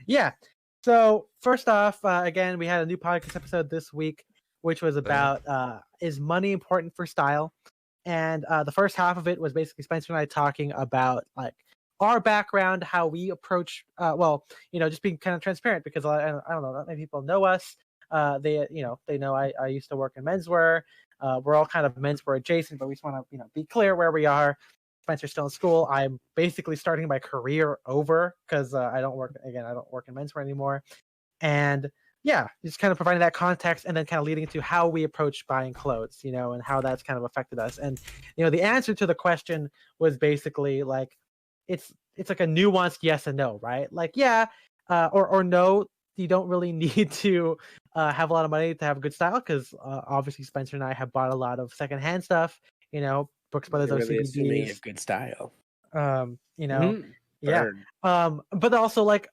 Yeah. So first off, again, we had a new podcast episode this week, which was about is money important for style? And the first half of it was basically Spencer and I talking about like our background, how we approach, just being kind of transparent because I don't know, not many people know us. They know I used to work in menswear. We're all kind of menswear adjacent, but we just want to, be clear where we are. Spencer's still in school. I'm basically starting my career over because I don't work in menswear anymore. And yeah, just kind of providing that context and then kind of leading to how we approach buying clothes, and how that's kind of affected us. And, the answer to the question was basically like, it's like a nuanced yes and no, right? Like, yeah, or no, you don't really need to have a lot of money to have good style because obviously Spencer and I have bought a lot of secondhand stuff, Brooks Brothers really assuming you OCBDs. have good style. Yeah. But also like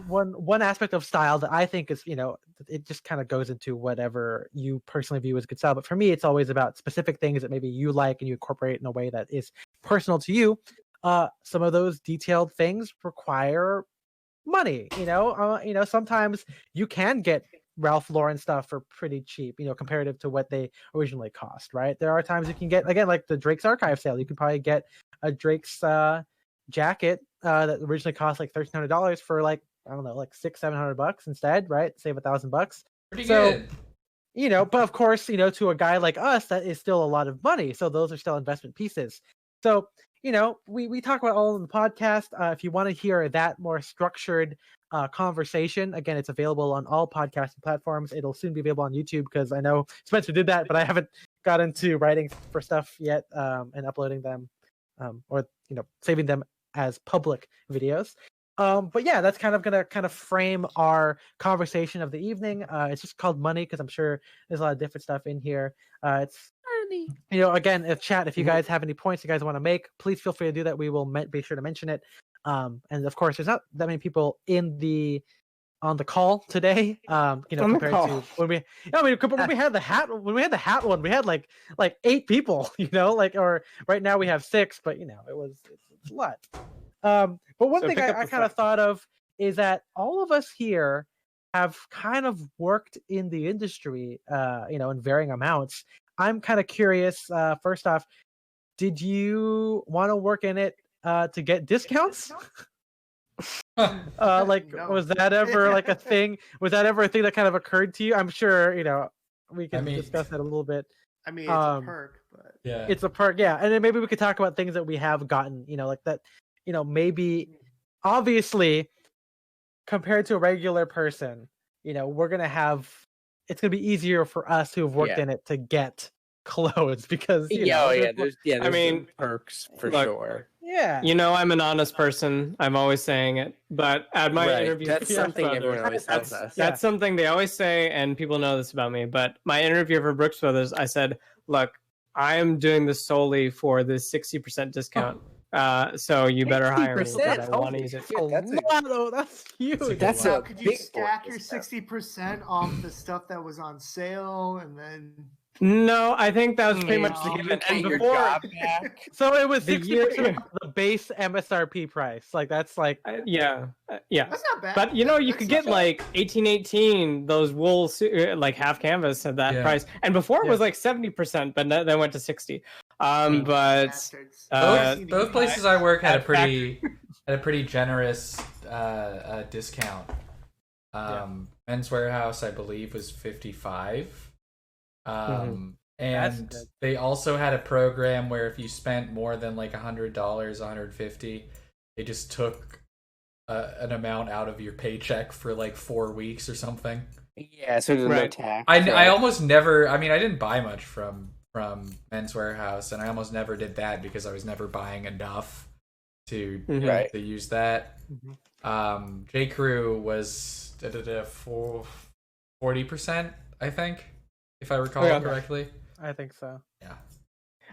one aspect of style that I think is, it just kind of goes into whatever you personally view as good style. But for me, it's always about specific things that maybe you like and you incorporate in a way that is personal to you. Some of those detailed things require money, sometimes you can get Ralph Lauren stuff for pretty cheap, comparative to what they originally cost, right? There are times you can get, again, like the Drake's Archive sale, you can probably get a Drake's jacket that originally cost like $1,300 for like, I don't know, like $600-700 instead, right? Save $1,000. Pretty good. But of course, to a guy like us, that is still a lot of money. So those are still investment pieces. So, we talk about all in the podcast. If you want to hear that more structured conversation, again, it's available on all podcasting platforms. It'll soon be available on YouTube because I know Spencer did that, but I haven't got into writing for stuff yet and uploading them or saving them as public videos. But yeah, that's kind of gonna frame our conversation of the evening. It's just called money because I'm sure there's a lot of different stuff in here. It's money. Again, if you guys have any points you guys want to make, please feel free to do that. We will be sure to mention it. And of course, there's not that many people on the call today. Compared to when we had the hat one, we had like 8 people. Or right now we have 6, but it's a lot. But one thing I kind of thought of is that all of us here have kind of worked in the industry, in varying amounts. I'm kind of curious. First off, did you want to work in it to get discounts? No. Was that ever like a thing? Was that ever a thing that kind of occurred to you? I'm sure we can discuss that a little bit. I mean, it's a perk, but yeah, it's a perk. Yeah, and then maybe we could talk about things that we have gotten. Like that. Maybe obviously compared to a regular person, we're gonna have. It's gonna be easier for us who have worked in it to get clothes because there's perks for sure. Yeah, I'm an honest person. I'm always saying it, but at my interview, that's something everyone always tells us. That's something they always say, and people know this about me. But my interview for Brooks Brothers, I said, "Look, I am doing this solely for the 60% discount. So you better hire me. I want to use it." That's huge. That's wow, could you stack your 60% off the stuff that was on sale and then? No, I think that was pretty much the given. And before, so it was 60% of the base MSRP price. Like that's like yeah. That's not bad. But you could get like 1818 those wool like half canvas at that price, and before it was like 70%, but then went to 60. But both places I work had a pretty generous discount. Men's Warehouse, I believe, was 55. And they also had a program where if you spent more than like $100, $150, they just took an amount out of your paycheck for like 4 weeks or something. Yeah, so there's no tax. I almost never. I mean, I didn't buy much from Men's Warehouse, and I almost never did that because I was never buying enough to use that. J. Crew was 40%, I think, if I recall correctly. I think so. Yeah.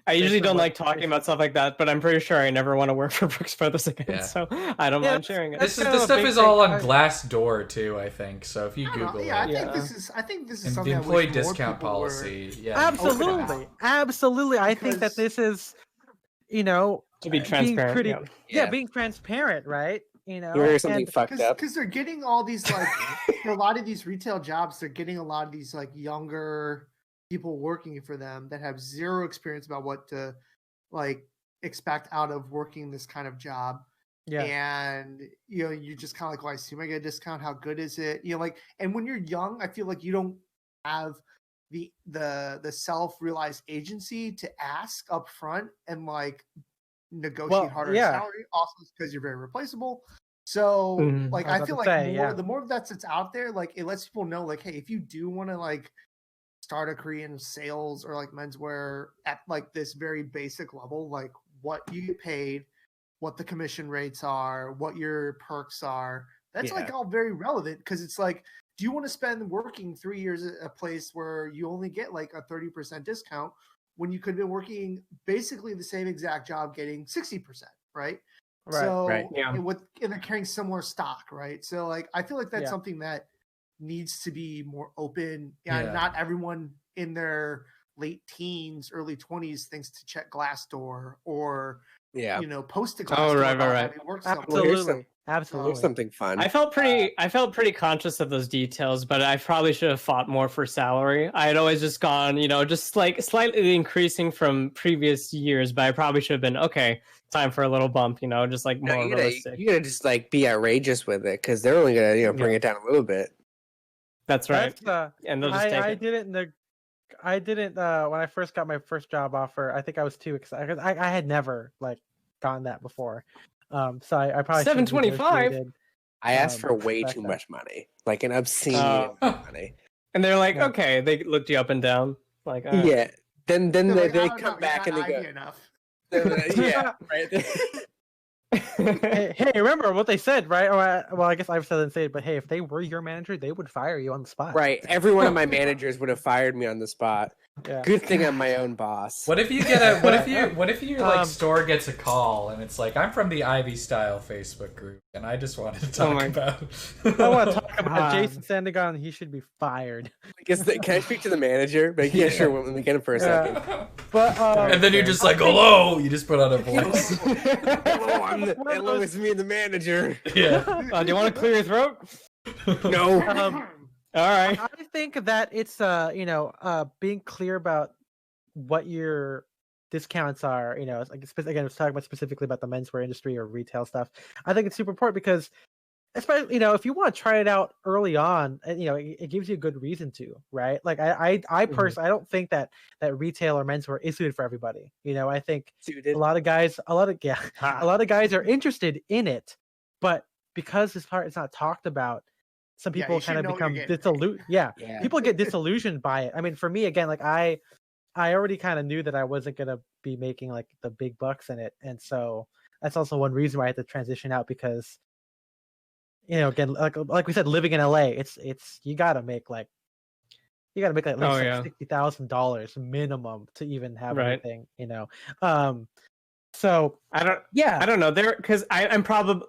I usually don't like talking about stuff like that, but I'm pretty sure I never want to work for Brooks Brothers again, so I don't mind sharing it. This stuff is all on Glassdoor too, I think. So if you Google it, I think this is something the employee discount policy. Yeah, absolutely. I think that this is, to be transparent. being transparent, right? You know, or something fucked up. Because they're getting all these like a lot of these retail jobs. They're getting a lot of these like younger people working for them that have zero experience about what to like expect out of working this kind of job. Yeah. And you know, you just kind of like, well, I assume I get a discount. How good is it? You know, like, and when you're young, I feel like you don't have the self-realized agency to ask up front and like negotiate harder salary. Also, because you're very replaceable. So like, I feel like the more that's out there, like it lets people know, like, hey, if you do want to like start a career in sales or like menswear at like this very basic level, like what you get paid, what the commission rates are, what your perks are. That's like all very relevant because it's like, do you want to spend working 3 years at a place where you only get like a 30% discount when you could have been working basically the same exact job getting 60%, right? So and they're carrying similar stock, right? So like, I feel like that's something that needs to be more open. And not everyone in their late teens, early 20s thinks to check Glassdoor or you know, post a Glassdoor. Absolutely. Absolutely. Something fun. I felt pretty conscious of those details, but I probably should have fought more for salary. I had always just gone, you know, just like slightly increasing from previous years, but I probably should have been, okay, time for a little bump, you know, just like more realistic. You gotta just like be outrageous with it because they're only gonna, you know, bring it down a little bit. That's right. And they'll just take it. I didn't when I first got my first job offer, I think I was too excited. I had never like gotten that before. So I probably $725. I asked for way too much money, like an obscene amount of money. And they're like, okay, they looked you up and down, like Then they like, come back and they go, enough. Right. hey, remember what they said, right? Well, I guess I've said and said, but hey, if they were your manager, they would fire you on the spot. Right. Every one of my managers would have fired me on the spot. Yeah. Good thing I'm my own boss. What if you get what if your like store gets a call and it's like, I'm from the Ivy Style Facebook group and I just wanted to talk about I want to talk about Jason Sandagon. He should be fired. Can I speak to the the But yeah, sure. Let me get him for a second. But and then you're just like, hello. You just put on a voice. Hello, it's me, the manager. Yeah. Do you want to clear your throat? No. All right. I think that it's being clear about what your discounts are. You know, like again, I was talking about specifically about the menswear industry or retail stuff. I think it's super important because, especially if you want to try it out early on, and it gives you a good reason to, right? Like I personally, I don't think that retail or menswear is suited for everybody. I think a lot of guys are interested in it, but because this part is not talked about, some people kind of become disillusioned. Yeah, people get disillusioned by it. I mean, for me, again, like I already kind of knew that I wasn't gonna be making like the big bucks in it, and so that's also one reason why I had to transition out because, again, like we said, living in LA, it's you gotta make like at least $60,000 minimum to even have anything, So I don't know there because I'm probably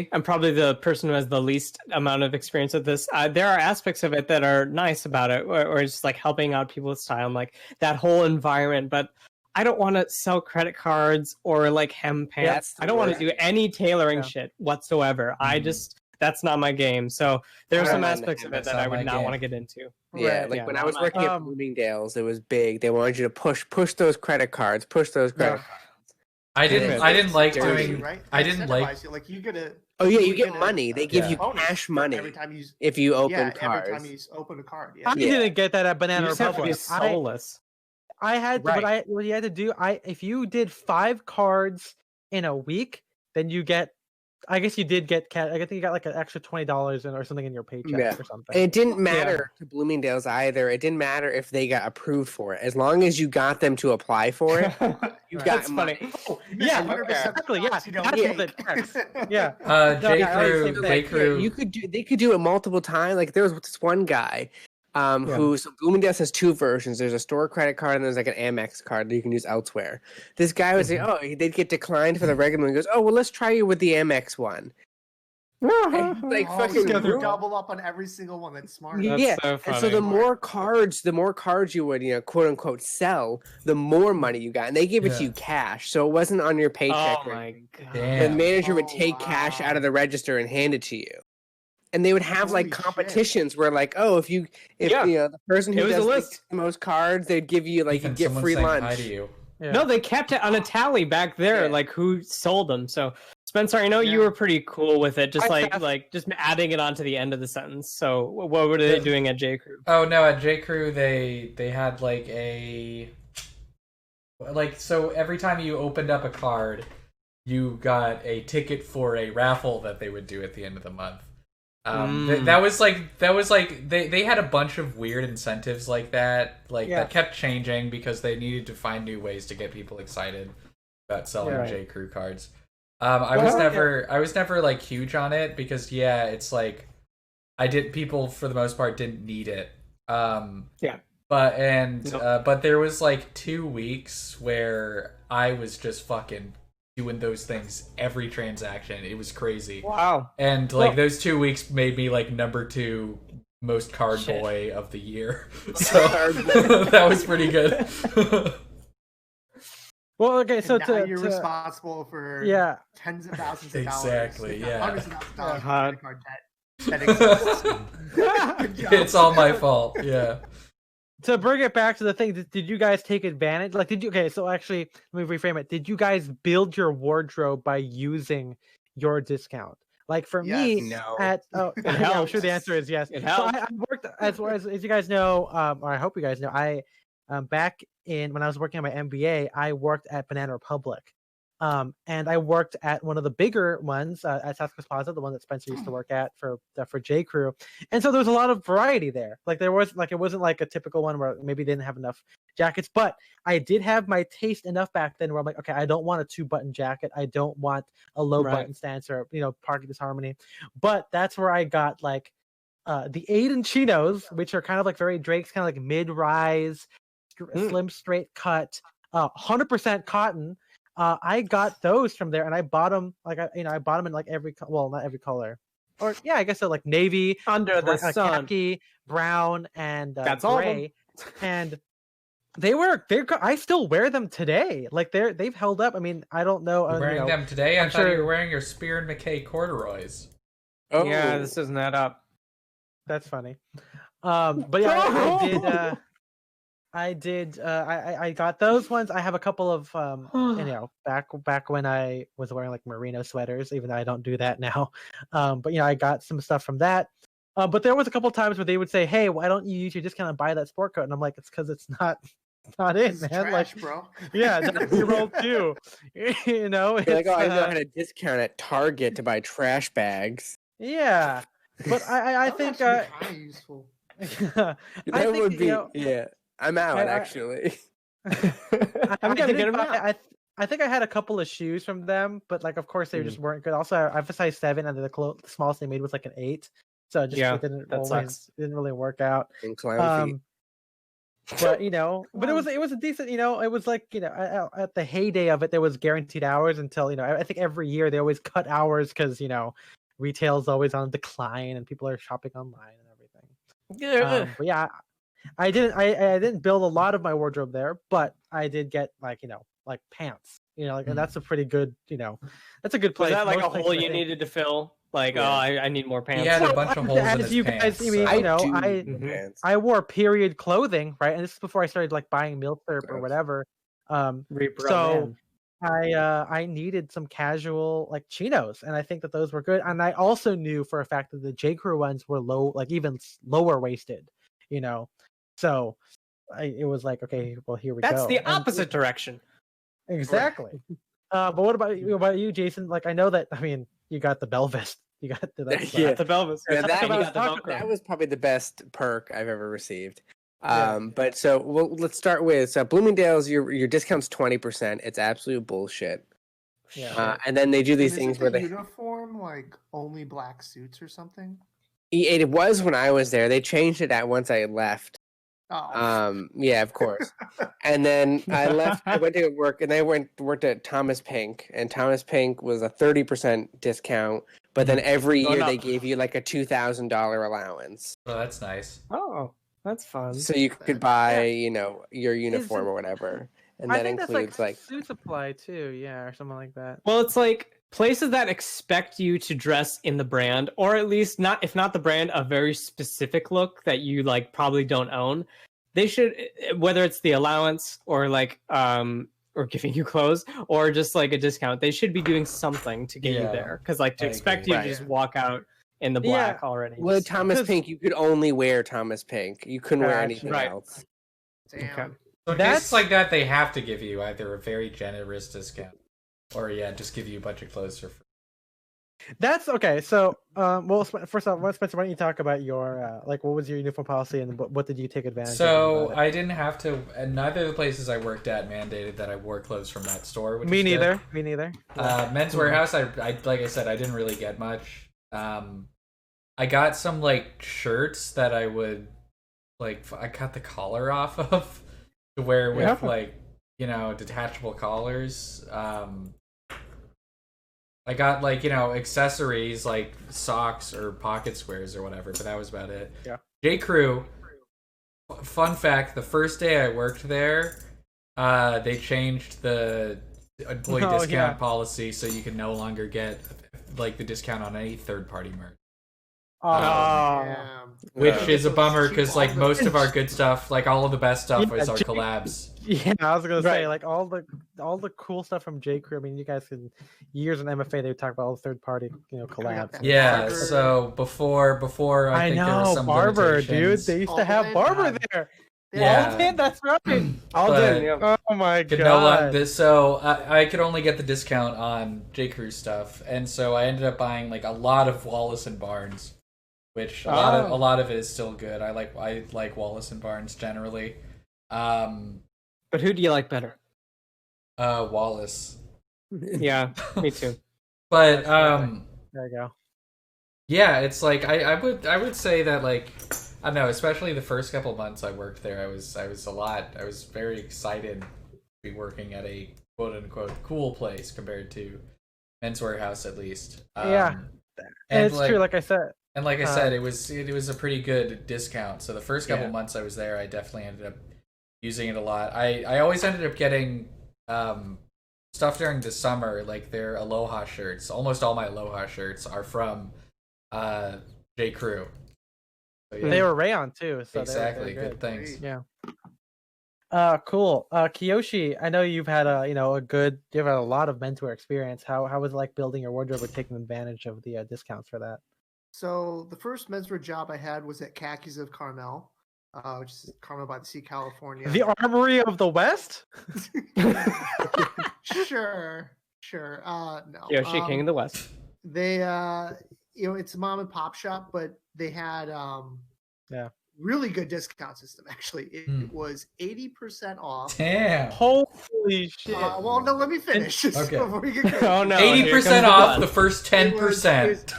the person who has the least amount of experience with this. There are aspects of it that are nice about it, or it's like helping out people with style and like that whole environment. But I don't want to sell credit cards or like hem pants. I don't want to do any tailoring shit whatsoever. That's not my game. So there are some aspects of it that I would not want to get into. Yeah, when I was working at Bloomingdale's, it was big. They wanted you to push those credit cards, cards. I didn't like doing. Right? I didn't like. Like you get a. Oh yeah, you get money. They give you cash money every time if you open cards. Every time you open a card. I didn't get that at Banana Republic. Have to be soulless. I had what you had to do. If you did 5 cards in a week, then you get. I guess you did get. I think you got like an extra $20 or something in your paycheck or something. And it didn't matter to Bloomingdale's either. It didn't matter if they got approved for it, as long as you got them to apply for it. You got money. Oh, exactly. Yeah, J. Crew. They could do it multiple times. Like there was this one guy. So Bloomingdale's has 2 versions. There's a store credit card and there's like an Amex card that you can use elsewhere. This guy would say, they'd get declined for the regular one. He goes, well, let's try you with the Amex one. Like fucking so double up on every single one. That's smart. Yeah, so and so the more cards you would, quote unquote, sell, the more money you got, and they gave it to you cash, so it wasn't on your paycheck. Oh my god! The manager would take cash out of the register and hand it to you, and they would have like competitions where, like, oh, if the person who does the most cards, they'd give you like you get free lunch. Hi to you. Yeah. No, they kept it on a tally back there, like who sold them. So Spencer, I know you were pretty cool with it, just like just adding it onto the end of the sentence. So what were they doing at J. Crew? Oh no, at J. Crew they had so every time you opened up a card, you got a ticket for a raffle that they would do at the end of the month. That was like they had a bunch of weird incentives like that, that kept changing because they needed to find new ways to get people excited about selling J. Crew cards. I was never like huge on it because it's like people for the most part didn't need it. But there was like 2 weeks where I was just fucking doing those things every transaction. It was crazy. Wow. And those 2 weeks made me like number 2 most card boy of the year. So that was pretty good. Well, okay, so you're responsible for tens of thousands of dollars. Exactly, hundreds of thousands of dollars credit card debt. It's all my fault. Yeah. To bring it back to the thing, did you guys take advantage? Like, so actually, let me reframe it. Did you guys build your wardrobe by using your discount? Like for me, no. I'm sure the answer is yes. It helps. So I worked as you guys know, or I hope you guys know, I back when I was working on my MBA, I worked at Banana Republic. And I worked at one of the bigger ones at South Coast Plaza, the one that Spencer used to work at for J. Crew. And so there was a lot of variety there. Like it wasn't like a typical one where maybe they didn't have enough jackets, but I did have my taste enough back then where I'm like, okay, I don't want a 2-button jacket. I don't want a low button stance or, Party Disharmony. But that's where I got like the Aiden chinos, which are kind of like very Drake's, kind of like mid-rise, slim straight cut, 100% cotton. I got those from there, and I bought them I bought them in like not every color, or I guess so, like navy, under the sun, khaki, brown, and that's gray. And I still wear them today. Like they've held up. I mean, I don't know. You're wearing them today? I thought you were wearing your Spear and McKay corduroys. Oh yeah, this doesn't add up. That's funny. But yeah, I got those ones. I have a couple of back when I was wearing like merino sweaters, even though I don't do that now. But I got some stuff from that. But there was a couple of times where they would say, "Hey, why don't you use your discount and buy that sport coat?" And I'm like, "It's because it's not it, man." Trash, like, bro. Yeah, that's your role too. You're like, I know how to discount at Target to buy trash bags. Yeah, but I think kind of useful. That would be I'm out actually. I'm gonna get them out. I think I had a couple of shoes from them, but like, of course, they just weren't good. Also, I have a size 7, and the smallest they made was like an 8, so it didn't really work out. But but it was a decent. It was like at the heyday of it, there was guaranteed hours until I think every year they always cut hours because retail's always on decline and people are shopping online and everything. But yeah. I didn't build a lot of my wardrobe there, but I did get like pants, and that's a pretty good, that's a good place. Was that like a hole you needed to fill? Like, I need more pants. He had a bunch of holes in his pants. I wore period clothing, right? And this is before I started like buying milk syrup or whatever. So I needed some casual like chinos, and I think that those were good. And I also knew for a fact that the J. Crew ones were low, like even lower waisted, So it was like, okay, well, here we go. That's the opposite direction. Exactly. But what about you, Jason? Like, I know that, you got the bell vest. You got the bell vest. Yeah, that was probably the best perk I've ever received. But so let's start with Bloomingdale's. Your discount's 20%. It's absolute bullshit. Yeah. And then they do these things where uniform, like only black suits or something. It was when I was there. They changed it once I left. Oh. Yeah, of course. And then I left. I went to work, and I worked at Thomas Pink, and Thomas Pink was a 30% discount but then every year they gave you like a $2,000 allowance. Oh, that's nice. Oh, that's fun. So you could buy, your uniform or whatever, and I that think includes that's like suit supply too, or something like that. Well, it's like places that expect you to dress in the brand, or at least not, if not the brand, a very specific look that you like probably don't own. They should, whether it's the allowance or like or giving you clothes or just like a discount, they should be doing something to get you there. Because like to expect you to just walk out in the black already. Well, Thomas Pink, you could only wear Thomas Pink. You couldn't wear anything else. Damn. Okay. So that's like that. They have to give you either a very generous discount, or just give you a bunch of clothes for free. That's okay. So, well, first off, Spencer, why don't you talk about your what was your uniform policy and what did you take advantage of? So I didn't have to, and neither of the places I worked at mandated that I wore clothes from that store. Which Me is neither. good. Me neither. Men's Warehouse, I like I said, I didn't really get much. I got some like shirts that I would I cut the collar off of to wear with detachable collars. I got accessories like socks or pocket squares or whatever, but that was about it. Yeah. J. Crew. Fun fact: the first day I worked there, they changed the employee discount policy, so you can no longer get the discount on any third-party merch. Which is a bummer because most of our good stuff, all of the best stuff, is our collabs. Yeah, I was gonna say all the cool stuff from J. Crew. I mean, you guys can years in MFA they would talk about all the third party collabs. Yeah, so before I think there was some Barber, dude. They used to have Barber there. Yeah, Alden, that's right. Alden, yeah. Oh my god. So I could only get the discount on J. Crew stuff, and so I ended up buying a lot of Wallace and Barnes. Which a lot of it is still good. I like Wallace and Barnes generally. But who do you like better? Wallace. Yeah, me too. But there you go. Yeah, it's I would say that I don't know, especially the first couple of months I worked there, I was very excited to be working at a quote unquote cool place compared to Men's Warehouse at least. Yeah. And it's true, like I said. And like I said, it was a pretty good discount. So the first couple months I was there, I definitely ended up using it a lot. I always ended up getting stuff during the summer, like their Aloha shirts. Almost all my Aloha shirts are from J. Crew. So, They were rayon too. So exactly, they were good things. Yeah. Cool. Kiyoshi, I know you've had you've had a lot of menswear experience. How was it like building your wardrobe or taking advantage of the discounts for that? So the first menswear job I had was at Khakis of Carmel, which is Carmel by the Sea, California. The Armory of the West? Sure. No. Yoshi, King of the West. They, it's a mom and pop shop, but they had really good discount system. Actually, it was 80% off. Damn! Holy shit! Well, no, let me finish. Okay. Before we get Oh no! 80% off the first 10%.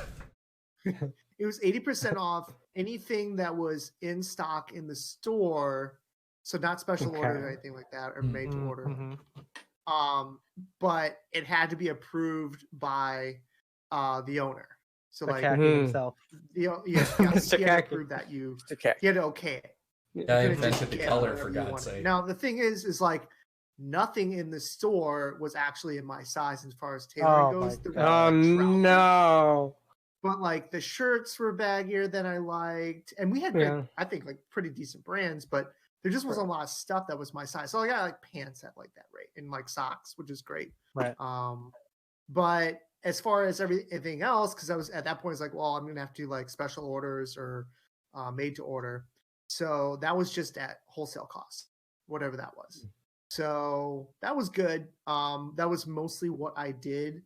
It was 80% off anything that was in stock in the store, so not special order or anything like that, or made to order. Mm-hmm. But it had to be approved by the owner. So himself. He had to prove that he had to okay it. Yeah, I invented the color for God's sake. Now the thing is nothing in the store was actually in my size as far as tailoring goes. Oh no! But the shirts were baggier than I liked, and we had I think pretty decent brands, but there just wasn't a lot of stuff that was my size. So I got pants at that rate and socks, which is great. Right. But as far as everything else, because I was at that point, it's well, I'm gonna have to do special orders or made to order. So that was just at wholesale cost, whatever that was. So that was good. That was mostly what I did.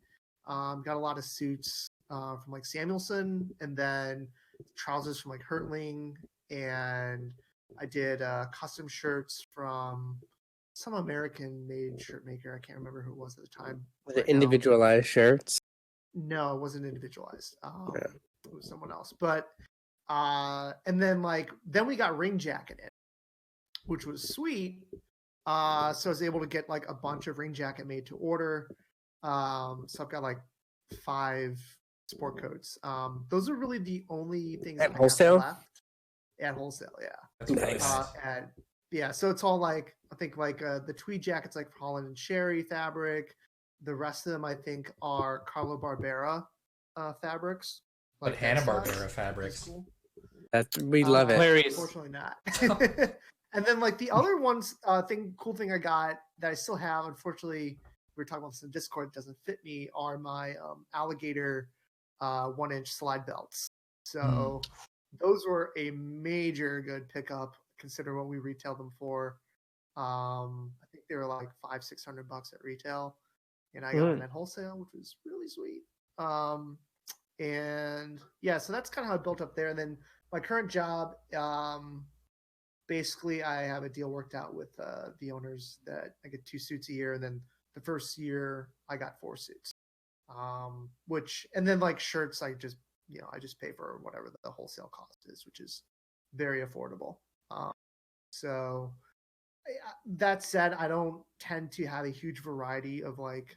Got a lot of suits from Samuelson, and then trousers from Hertling, and I did custom shirts from some American-made shirt maker. I can't remember who it was at the time. Was it individualized shirts? No, it wasn't individualized. It was someone else. But and then then we got Ring Jacket in, which was sweet. So I was able to get a bunch of Ring Jacket made to order. So I've got 5 sport coats. Those are really the only things At that wholesale? I have left. At wholesale, yeah. That's Nice. So it's all like I think like the tweed jackets like Holland and Sherry fabric. The rest of them I think are Carlo Barbera fabrics. But Like Hanna-Barbera fabrics. Cool. We love it. Hilarious. Unfortunately not. And then like the other ones, cool thing I got that I still have, unfortunately, we were talking about this in Discord, it doesn't fit me, are my alligator 1-inch slide belts. So those were a major good pickup, considering what we retailed them for. I think they were like $500-600 at retail, and I got them at wholesale, which was really sweet. And yeah, so that's kind of how I built up there. And then my current job, basically I have a deal worked out with the owners that I get 2 suits a year, and then the first year I got 4 suits. And then like shirts, I just pay for whatever the wholesale cost is, which is very affordable. So that said, I don't tend to have a huge variety of like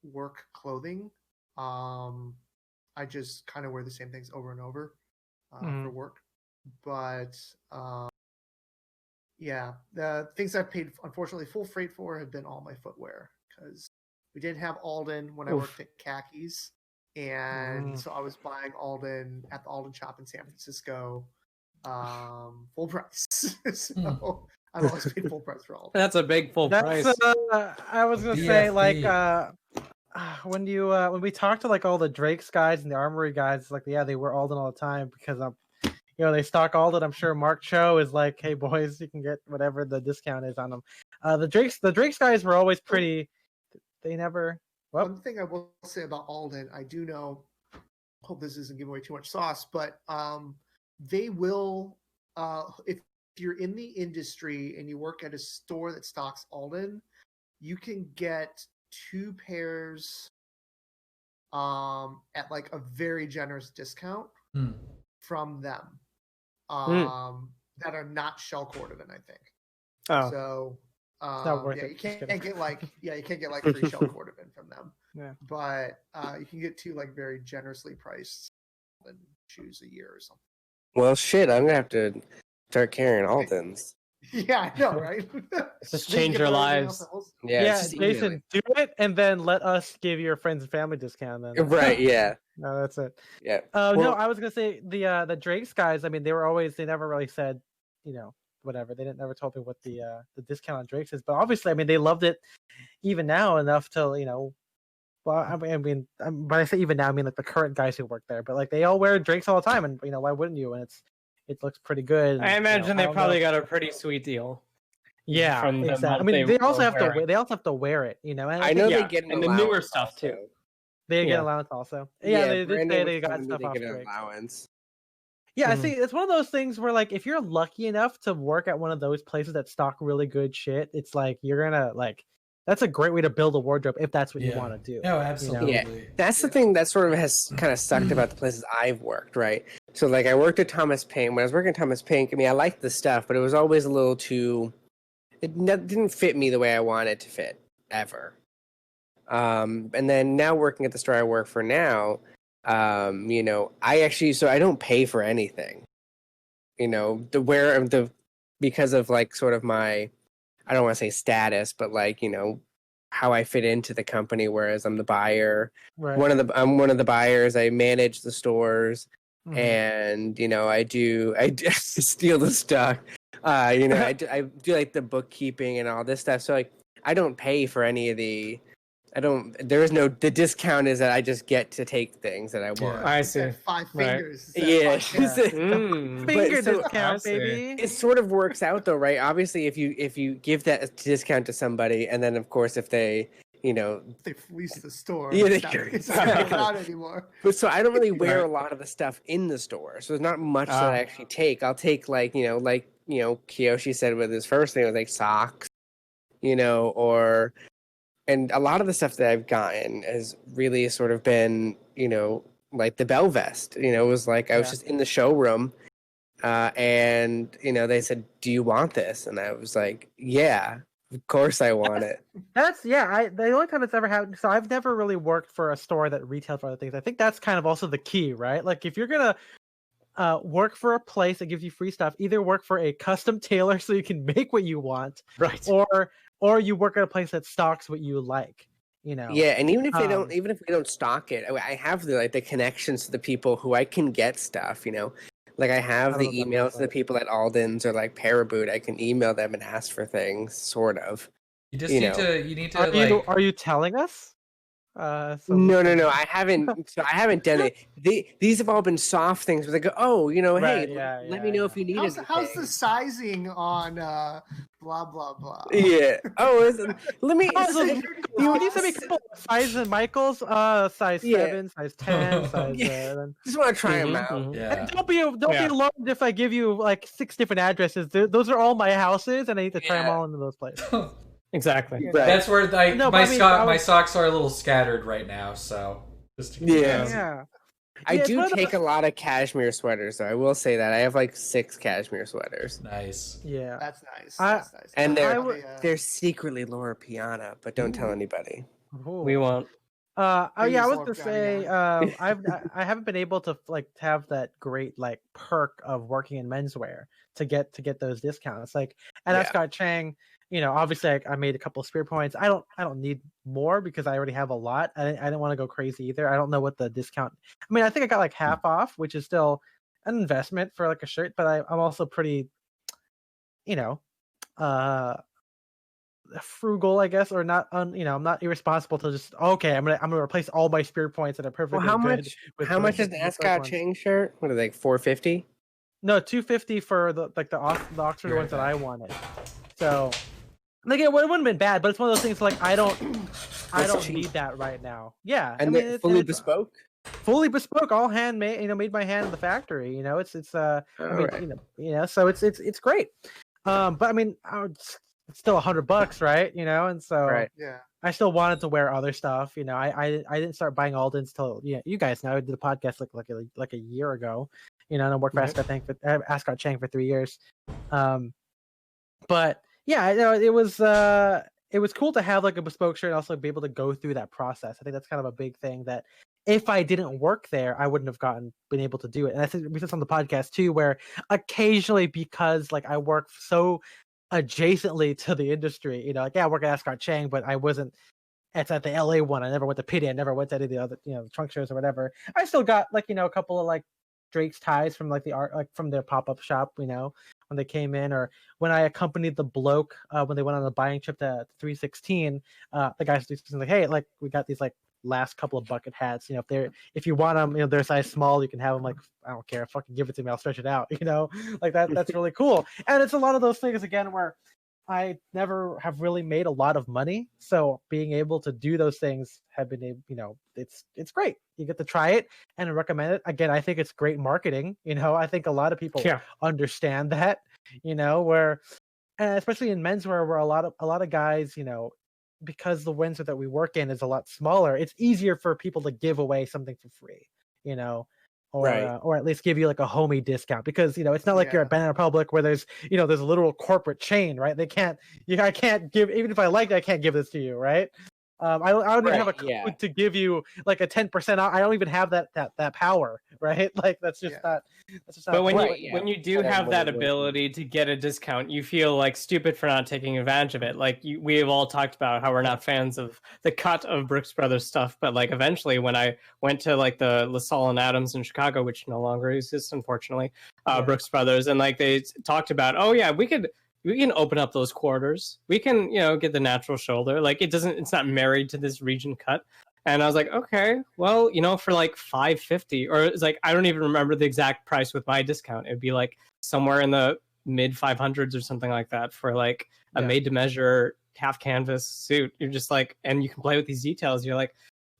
work clothing. I just kind of wear the same things over and over for work. But yeah, the things I've paid, unfortunately, full freight for have been all my footwear, because we didn't have Alden when I worked at Khakis. And so I was buying Alden at the Alden shop in San Francisco, full price. So I've always paid full price for Alden. That's a big full price. I was gonna say like when we talked to like all the Drake's guys and the Armory guys, like they wear Alden all the time because they stock Alden. I'm sure Mark Cho is like, hey boys, you can get whatever the discount is on them. The Drake's guys were always pretty. They never. Well, one thing I will say about Alden, I do know. Hope this isn't giving away too much sauce, but they will. If you're in the industry and you work at a store that stocks Alden, you can get 2 pairs at like a very generous discount from them that are not shell cordovan, I think. So not worth yeah, it. you can't get like free shell cordovan from them. Yeah. But you can get 2 like very generously priced shoes a year or something. Well, shit, I'm gonna have to start carrying Aldens. Yeah, I know, right? Just change your lives. Yeah, Jason, do it and then let us give your friends and family discount then. Right, yeah. No, that's it. Yeah. No, I was gonna say the Drake's guys, I mean, they never really said, whatever. They never told me what the discount on Drake's is, but obviously, I mean, they loved it even now enough to, well, I mean, when I say even now, I mean like the current guys who work there, but like they all wear Drake's all the time, and why wouldn't you? And it looks pretty good. I imagine they probably got a pretty sweet deal. Yeah, from exactly. I mean, they also have to wear it, And I know they get and the newer stuff too. They get allowance also. Yeah, they did say they got stuff off Drake. Allowance. Yeah, I think it's one of those things where like if you're lucky enough to work at one of those places that stock really good shit, it's like you're gonna like that's a great way to build a wardrobe if that's what you want to do. No, absolutely. Yeah, that's the thing that sort of has kind of sucked about the places I've worked, right? So like I worked at Thomas Pink. When I was working at Thomas Pink, I mean I liked the stuff, but it was always a little too. It didn't fit me the way I wanted it to fit ever. And then now working at the store I work for now, I don't pay for anything. Because of like sort of my, I don't want to say status, but like, how I fit into the company, whereas I'm the buyer. Right. I'm one of the buyers. I manage the stores, and I steal the stock. I do like the bookkeeping and all this stuff. So like, I don't pay for any of the. The discount is that I just get to take things that I want. I see. 5 fingers. Yeah. Finger discount, baby. It sort of works out though, right? Obviously, if you give that discount to somebody, and then of course if they, they fleece the store. Yeah, it's not out anymore. But so I don't really wear a lot of the stuff in the store, so there's not much that I actually take. I'll take like Kiyoshi said with his first thing, it was like socks, and a lot of the stuff that I've gotten has really sort of been, like the Bell Vest. It was like I was just in the showroom, and they said, "Do you want this?" And I was like, "Yeah." Of course I want it. The only time it's ever happened. So I've never really worked for a store that retails for other things. I think that's kind of also the key, right? Like if you're gonna work for a place that gives you free stuff, either work for a custom tailor so you can make what you want, right? Or you work at a place that stocks what you like. Yeah, and even if even if we don't stock it, I have the connections to the people who I can get stuff. Like I have the emails to the people at Alden's or like Paraboot. I can email them and ask for things, sort of. You just need to. Are you telling us? No. I haven't. So I haven't done it. These have all been soft things where they go, let me know if you need it. How's the sizing on blah blah blah? Yeah. Let me. You need to make size in Michael's. Size 7, size 10, size. Just want to try them out. Yeah. And don't be alarmed if I give you like 6 different addresses. Those are all my houses, and I need to try them all into those places. Exactly. Right. That's where my socks are a little scattered right now. So just yeah. I do take a lot of cashmere sweaters, though. I will say that I have like 6 cashmere sweaters. Nice. Yeah, that's nice. That's nice. And they're secretly Laura Piana, but don't tell anybody. We won't. I was gonna say I haven't been able to have that great perk of working in menswear to get those discounts. Like at Ascot Chang, obviously I made a couple of spear points. I don't need more because I already have a lot. I didn't want to go crazy either. I don't know what the discount. I mean, I think I got half off, which is still an investment for a shirt. But I'm also pretty, frugal, I guess, or not. I'm not irresponsible to just I'm gonna replace all my spear points that are perfectly good. How much is an Ascot Chang shirt? What are they, $450? No, $250 for the Oxford ones that I wanted. So, it wouldn't have been bad, but it's one of those things I don't need that right now. Yeah, and it's fully bespoke. Fully bespoke, all handmade. Made by hand in the factory. So it's great. But I mean, it's still $100, right? And so right. Yeah. I still wanted to wear other stuff. I didn't start buying Alden's till you guys know I did a podcast like a year ago. And I worked for Ascot Chang for 3 years. But yeah, it was cool to have a bespoke shirt and also be able to go through that process. I think that's kind of a big thing that if I didn't work there, I wouldn't have been able to do it. And I think we said on the podcast too, where occasionally because I work so adjacently to the industry, I work at Ascot Chang, but I wasn't. It's at the LA one. I never went to Pity. I never went to any of the other, trunk shows or whatever. I still got a couple of Drake's ties from the art, from their pop-up shop, when they came in, or when I accompanied the bloke when they went on the buying trip to 316. The guys was like, hey, we got these last couple of bucket hats. If you want them, they're size small, you can have them. I don't care, fucking give it to me, I'll stretch it out. That. That's really cool. And it's a lot of those things again where I never have really made a lot of money, so being able to do those things have been, it's great. You get to try it and recommend it. Again, I think it's great marketing. I think a lot of people understand that. Where, and especially in menswear, where a lot of guys, because the windsor that we work in is a lot smaller, it's easier for people to give away something for free. Or at least give you a homie discount, because it's not like you're at Banana Republic where there's there's a literal corporate chain, right? I can't give, even if I liked it, I can't give this to you, right? I don't even have a code to give you a 10% off. I don't even have that power, right? That's just not. That's just not. But when you do have that ability to get a discount, you feel stupid for not taking advantage of it. We have all talked about how we're not fans of the cut of Brooks Brothers stuff, but eventually when I went to the LaSalle and Adams in Chicago, which no longer exists unfortunately, Brooks Brothers, and they talked about, we can open up those quarters. We can, get the natural shoulder. It's not married to this region cut. And I was like, okay, well, for $550, or it's I don't even remember the exact price with my discount. It'd be somewhere in the mid 500s or something like that for a made to measure half canvas suit. You're just and you can play with these details. You're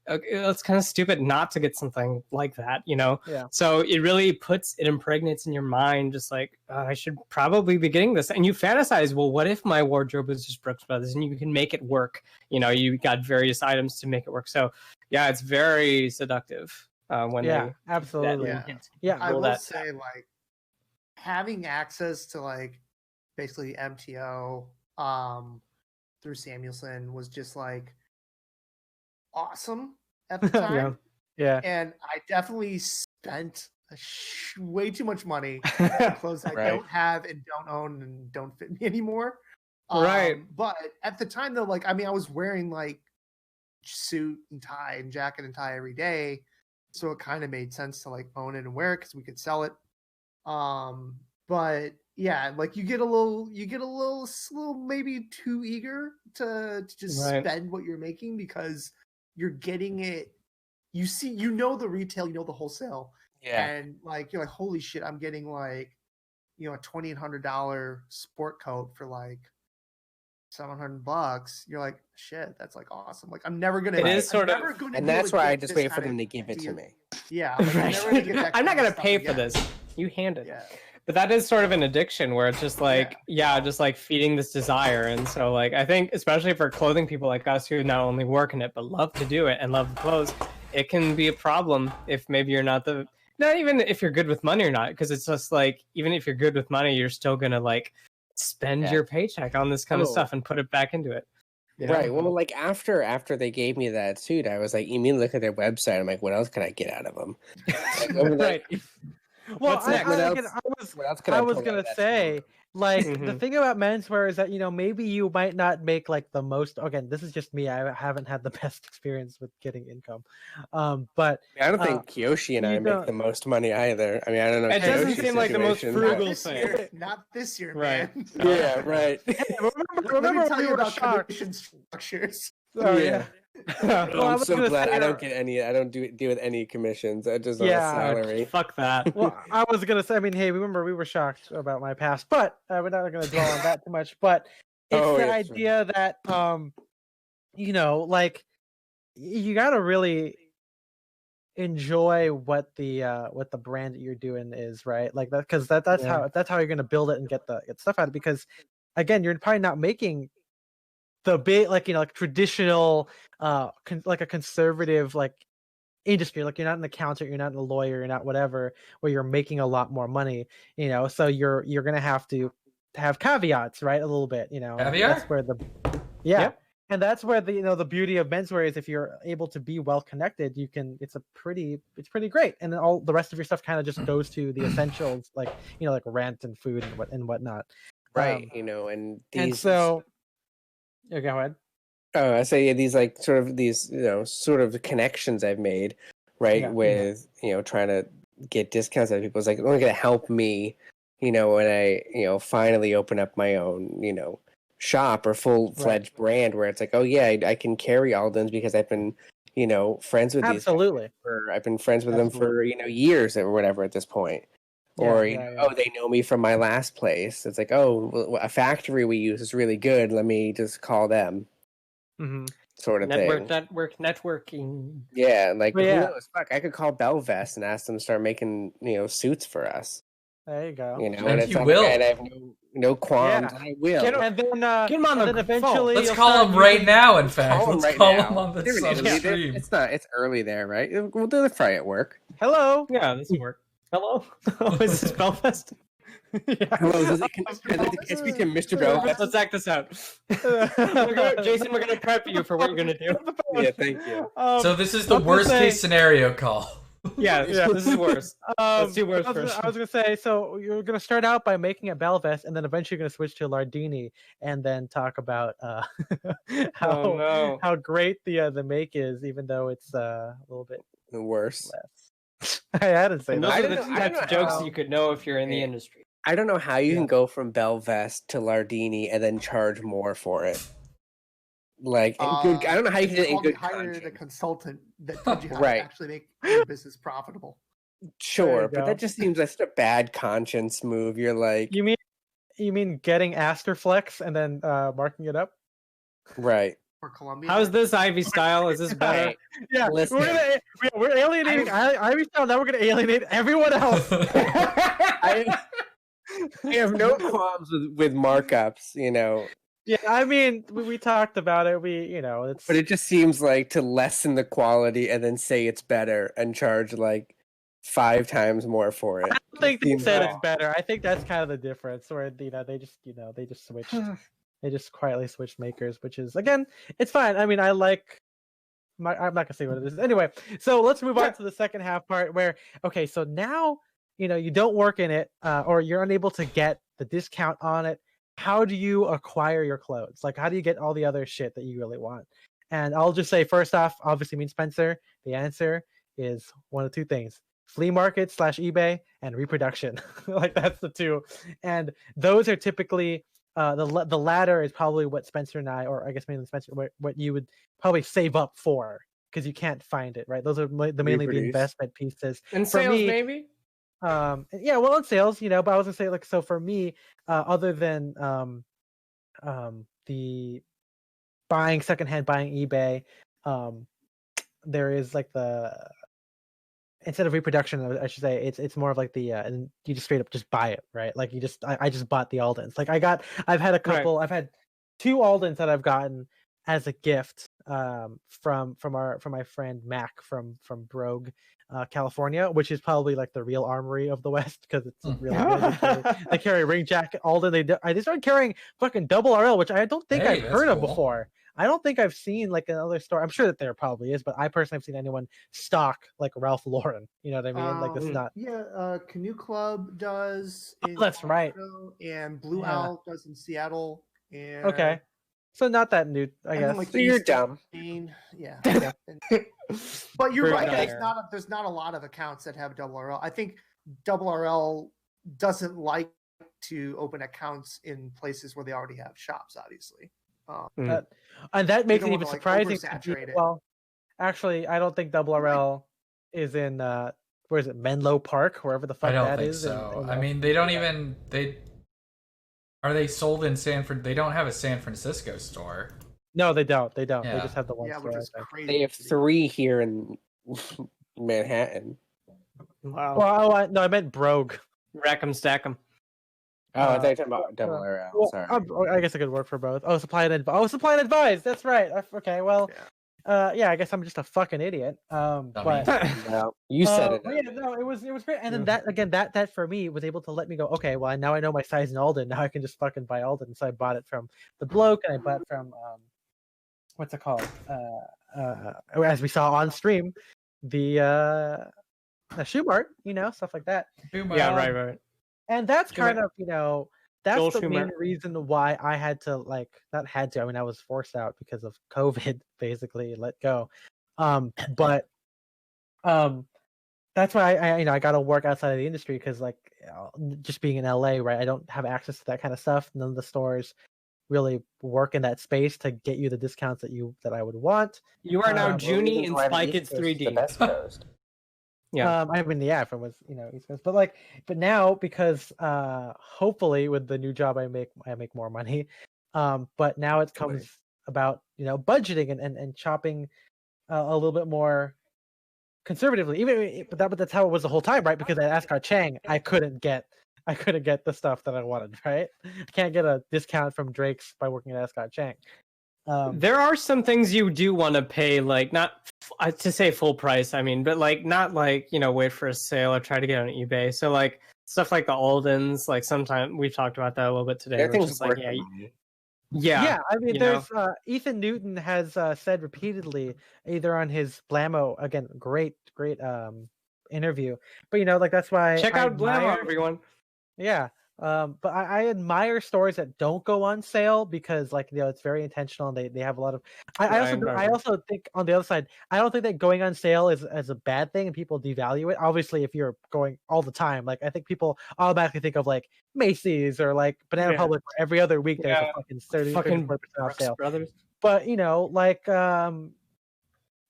okay, it's kind of stupid not to get something like that, Yeah. So it really impregnates in your mind, just I should probably be getting this. And you fantasize, well, what if my wardrobe was just Brooks Brothers, and you can make it work? You got various items to make it work. So yeah, it's very seductive when absolutely. I will say having access to basically MTO, through Samuelson was just like awesome at the time. Yeah. And I definitely spent way too much money on clothes I don't have and don't own and don't fit me anymore. Right. But at the time though, like, I mean, I was wearing like suit and tie and jacket and tie every day. So it kind of made sense to like own it and wear it because we could sell it. But yeah, like you get a little maybe too eager to just spend what you're making because you're getting it. You see, you know the retail, you know the wholesale, and like you're like, holy shit, I'm getting like, you know, a $2,800 sport coat for like $700. You're like, shit, that's like awesome. Like I'm never gonna. It is sort of, and that's why I just wait for them to give it to me. Yeah, like, I'm not gonna pay for this. You hand it. Yeah. But that is sort of an addiction where it's just like, just like feeding this desire. And so like, I think especially for clothing people like us who not only work in it, but love to do it and love the clothes, it can be a problem if maybe you're not even if you're good with money or not. Because it's just like, even if you're good with money, you're still going to like spend your paycheck on this kind of stuff and put it back into it. You know? Right. Well, like after they gave me that suit, I was like, you mean look at their website? I'm like, what else can I get out of them? Right. Well, I was gonna say, like, the thing about menswear is that, you know, maybe you might not make like the most. Again, this is just me. I haven't had the best experience with getting income, but I don't think Kiyoshi and I make the most money either. I mean, I don't know. It doesn't seem like the most frugal thing. Not this year, right? Man. Yeah, right. Remember let me tell you about commission structures. Oh yeah. Well, I'm so glad I don't get any. I don't deal with any commissions. I just on a salary. Fuck that. Well, I was gonna say. I mean, hey, remember we were shocked about my past, but we're not gonna dwell on that too much. But it's the idea that, you know, like you gotta really enjoy what the brand that you're doing is, right? Like that, because that's how you're gonna build it and get stuff out of it. Because again, you're probably not making the big, like, you know, like traditional, like a conservative like industry. Like you're not an accountant, you're not a lawyer, you're not whatever, where you're making a lot more money, you know. So you're gonna have to have caveats, right? A little bit, you know. Caviar? That's where and that's where the beauty of menswear is. If you're able to be well connected, you can. It's pretty great, and then all the rest of your stuff kind of just goes to the essentials, like, you know, like rent and food and whatnot. Right, you know, and so. Okay, go ahead. Oh, I say these like sort of these, you know, sort of connections I've made, right, with you know, trying to get discounts out of people. It's like only going to help me, you know, when I, you know, finally open up my own, you know, shop or full-fledged brand where it's like, oh yeah, I can carry Aldens because I've been, you know, friends with these guys I've been friends with them for, you know, years or whatever at this point. Or, you know, oh, they know me from my last place. It's like, oh, a factory we use is really good. Let me just call them. Sort of thing. Networking. Yeah, like, who knows? Fuck, I could call Belvest and ask them to start making, you know, suits for us. There you go. You know, and it's will. And I have no qualms. And I will. And then, get them on the eventually. Let's call them right now. In fact, let's call them on the stream. It's early there, right? We'll do the fry at work. Hello. Yeah, this will work. Hello? Oh, is this Belfast? Hello, is it speaking Mr. Belfast? Let's act this out. Jason, we're going to prep you for what you're going to do. Yeah, thank you. So this is the worst case scenario call. Yeah, this is worse. Let's do worse first. I was going to say, so you're going to start out by making a Belvest, and then eventually you're going to switch to Lardini, and then talk about how great the make is, even though it's a little bit worse. Less. I had to say that. Those are the types of jokes you could know if you're in the industry. I don't know how you can go from Belvest to Lardini and then charge more for it. Like, I don't know how you can in good hire the consultant that told you how to actually make your business profitable. Sure, but that just seems like such a bad conscience move. You're like, you mean getting Asterflex and then marking it up? Right. Columbia. How's this Ivy Style? Is this better? Yeah, we're alienating Ivy Style. Now we're gonna alienate everyone else. I have no qualms with markups, you know. Yeah, I mean, we talked about it. But it just seems like to lessen the quality and then say it's better and charge like 5 times more for it. I don't think they said it's better. I think that's kind of the difference, where they just switched. They just quietly switched makers, which is, again, it's fine. I mean, I'm not gonna say what it is. Anyway, so let's move on to the second half part where, okay, so now, you don't work in it, or you're unable to get the discount on it. How do you acquire your clothes? Like, how do you get all the other shit that you really want? And I'll just say, first off, obviously, me and Spencer, the answer is one of two things: flea market / eBay and reproduction. Like, that's the two. And those are typically, the latter is probably what Spencer and I, or I guess mainly Spencer, what you would probably save up for, because you can't find it, right? Those are mainly the investment pieces. And for sales, me, maybe? Yeah, well, in sales, but I was gonna say, like, so for me, other than the secondhand buying eBay, there is like instead of reproduction, I should say, it's more of like and you just straight up just buy it, right? Like, I just bought the Aldens. Like, I've had a couple, I've had 2 Aldens that I've gotten as a gift, from my friend Mac from Brogue, California, which is probably like the real Armory of the West, because it's really good. They carry ring jacket Alden. They started carrying fucking double RL, which I don't think I've heard of before. I don't think I've seen like another store. I'm sure that there probably is, but I personally have seen anyone stock like Ralph Lauren. You know what I mean? Like, it's not. Yeah, Canoe Club does. Oh, that's right. And Blue Owl does in Seattle. And okay, so not that new, I guess. Like, so you're dumb. Yeah. But you're right. There's not a lot of accounts that have double RL. I think double RL doesn't like to open accounts in places where they already have shops, obviously. And that makes it even surprising. Well, actually, I don't think double RL is in where is it, Menlo Park, wherever the fuck that is. I don't think so. I mean, they don't even are they sold in They don't have a San Francisco store. No, they don't. Yeah. They just have the one store. Which is crazy. They have 3 here in Manhattan. Wow. Well, no, I meant Brogue. Rack 'em, stack 'em. Oh, I thought you were talking about double RL. Well, Sorry. I guess I could work for both. Oh, supply and advise. That's right. Okay, well, yeah, I guess I'm just a fucking idiot. But well, you said it. Yeah, no, it was great. And then that for me was able to let me go, okay, well, now I know my size in Alden. Now I can just fucking buy Alden. So I bought it from the bloke, and I bought it from what's it called? As we saw on stream, the Shoe Mart, stuff like that. Yeah, right. And that's kind of, that's the main reason why I had to, not had to, I mean, I was forced out because of COVID, basically, let go. But that's why I got to work outside of the industry, because, just being in LA, right, I don't have access to that kind of stuff. None of the stores really work in that space to get you the discounts that I would want. You are now Junie and Spike It's 3D. The best coast. Yeah, I mean, if it was, East Coast, but now, because hopefully with the new job I make more money, but now it comes about budgeting and shopping a little bit more conservatively. But that's how it was the whole time, right? Because at Ascot Chang, I couldn't get the stuff that I wanted, right? I can't get a discount from Drake's by working at Ascot Chang. There are some things you do want to pay, not to say full price, I mean, but not wait for a sale or try to get on eBay. So stuff like the Aldens, sometimes we've talked about that a little bit today. Yeah. I mean, there's Ethan Newton has said repeatedly, either on his Blammo, again, great interview, but that's why check out Blammo, everyone. Yeah. But I admire stores that don't go on sale, because it's very intentional, and they have a lot of. I also think, on the other side, I don't think that going on sale is a bad thing and people devalue it. Obviously, if you're going all the time, I think people automatically think of Macy's or Banana Republic, where every other week there's a fucking 30% off sale. Brothers. But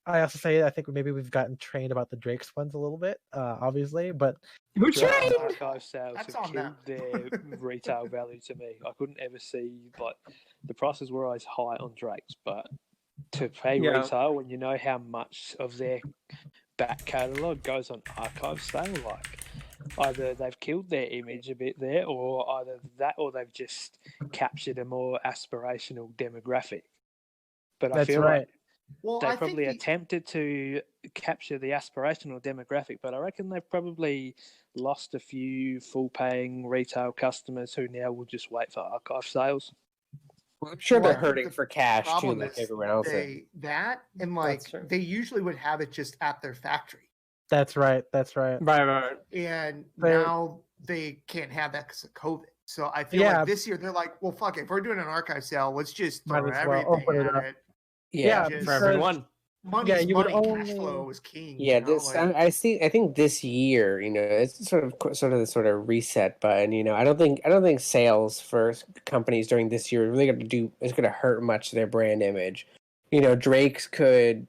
I also say I think maybe we've gotten trained about the Drake's ones a little bit, obviously, but who trained? Archive sales have killed their retail value to me. I couldn't ever see the prices were always high on Drake's, but to pay retail when you know how much of their back catalogue goes on archive sale, either they've killed their image a bit there, or either that, or they've just captured a more aspirational demographic. But I feel they probably attempted to capture the aspirational demographic, but I reckon they've probably lost a few full-paying retail customers who now will just wait for archive sales. Well, I'm sure they're hurting for cash too, like everyone else. They usually would have it just at their factory. That's right. Right. And now they can't have that because of COVID. So I feel like this year they're like, well, fuck it. If we're doing an archive sale, let's just throw everything at it. Yeah, for everyone. Cash flow is king. Yeah, I think this year, it's sort of reset button. I don't think sales for companies during this year really is going to hurt much their brand image. Drake's could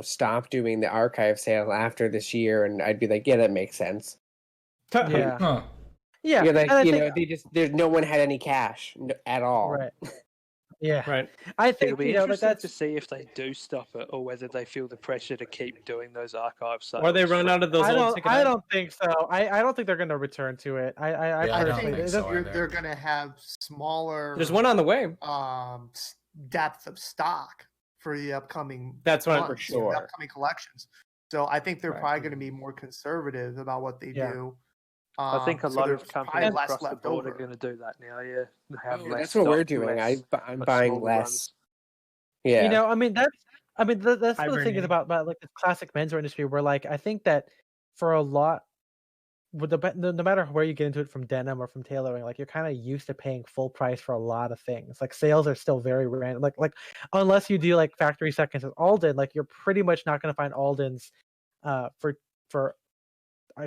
stop doing the archive sale after this year, and I'd be like, yeah, that makes sense. Yeah. Huh. Yeah. There's no one had any cash at all. Right. Yeah. Right. I think it'll be interesting to see if they do stop it or whether they feel the pressure to keep doing those archive sales. Or they run out of those old tickets. I don't think so. I don't think they're going to return to it. I think they're going to have smaller. There's one on the way. Depth of stock for the upcoming. That's one for sure. The upcoming collections. So I think they're probably going to be more conservative about what they do. I think a lot of companies across the board are going to do that now. Yeah, that's what we're doing. I'm buying less. Yeah, that's the thing is about like the classic menswear industry, where like I think that for a lot, no matter where you get into it, from denim or from tailoring, like you're kind of used to paying full price for a lot of things. Like sales are still very random. Like unless you do like factory seconds with Alden, like you're pretty much not going to find Aldens for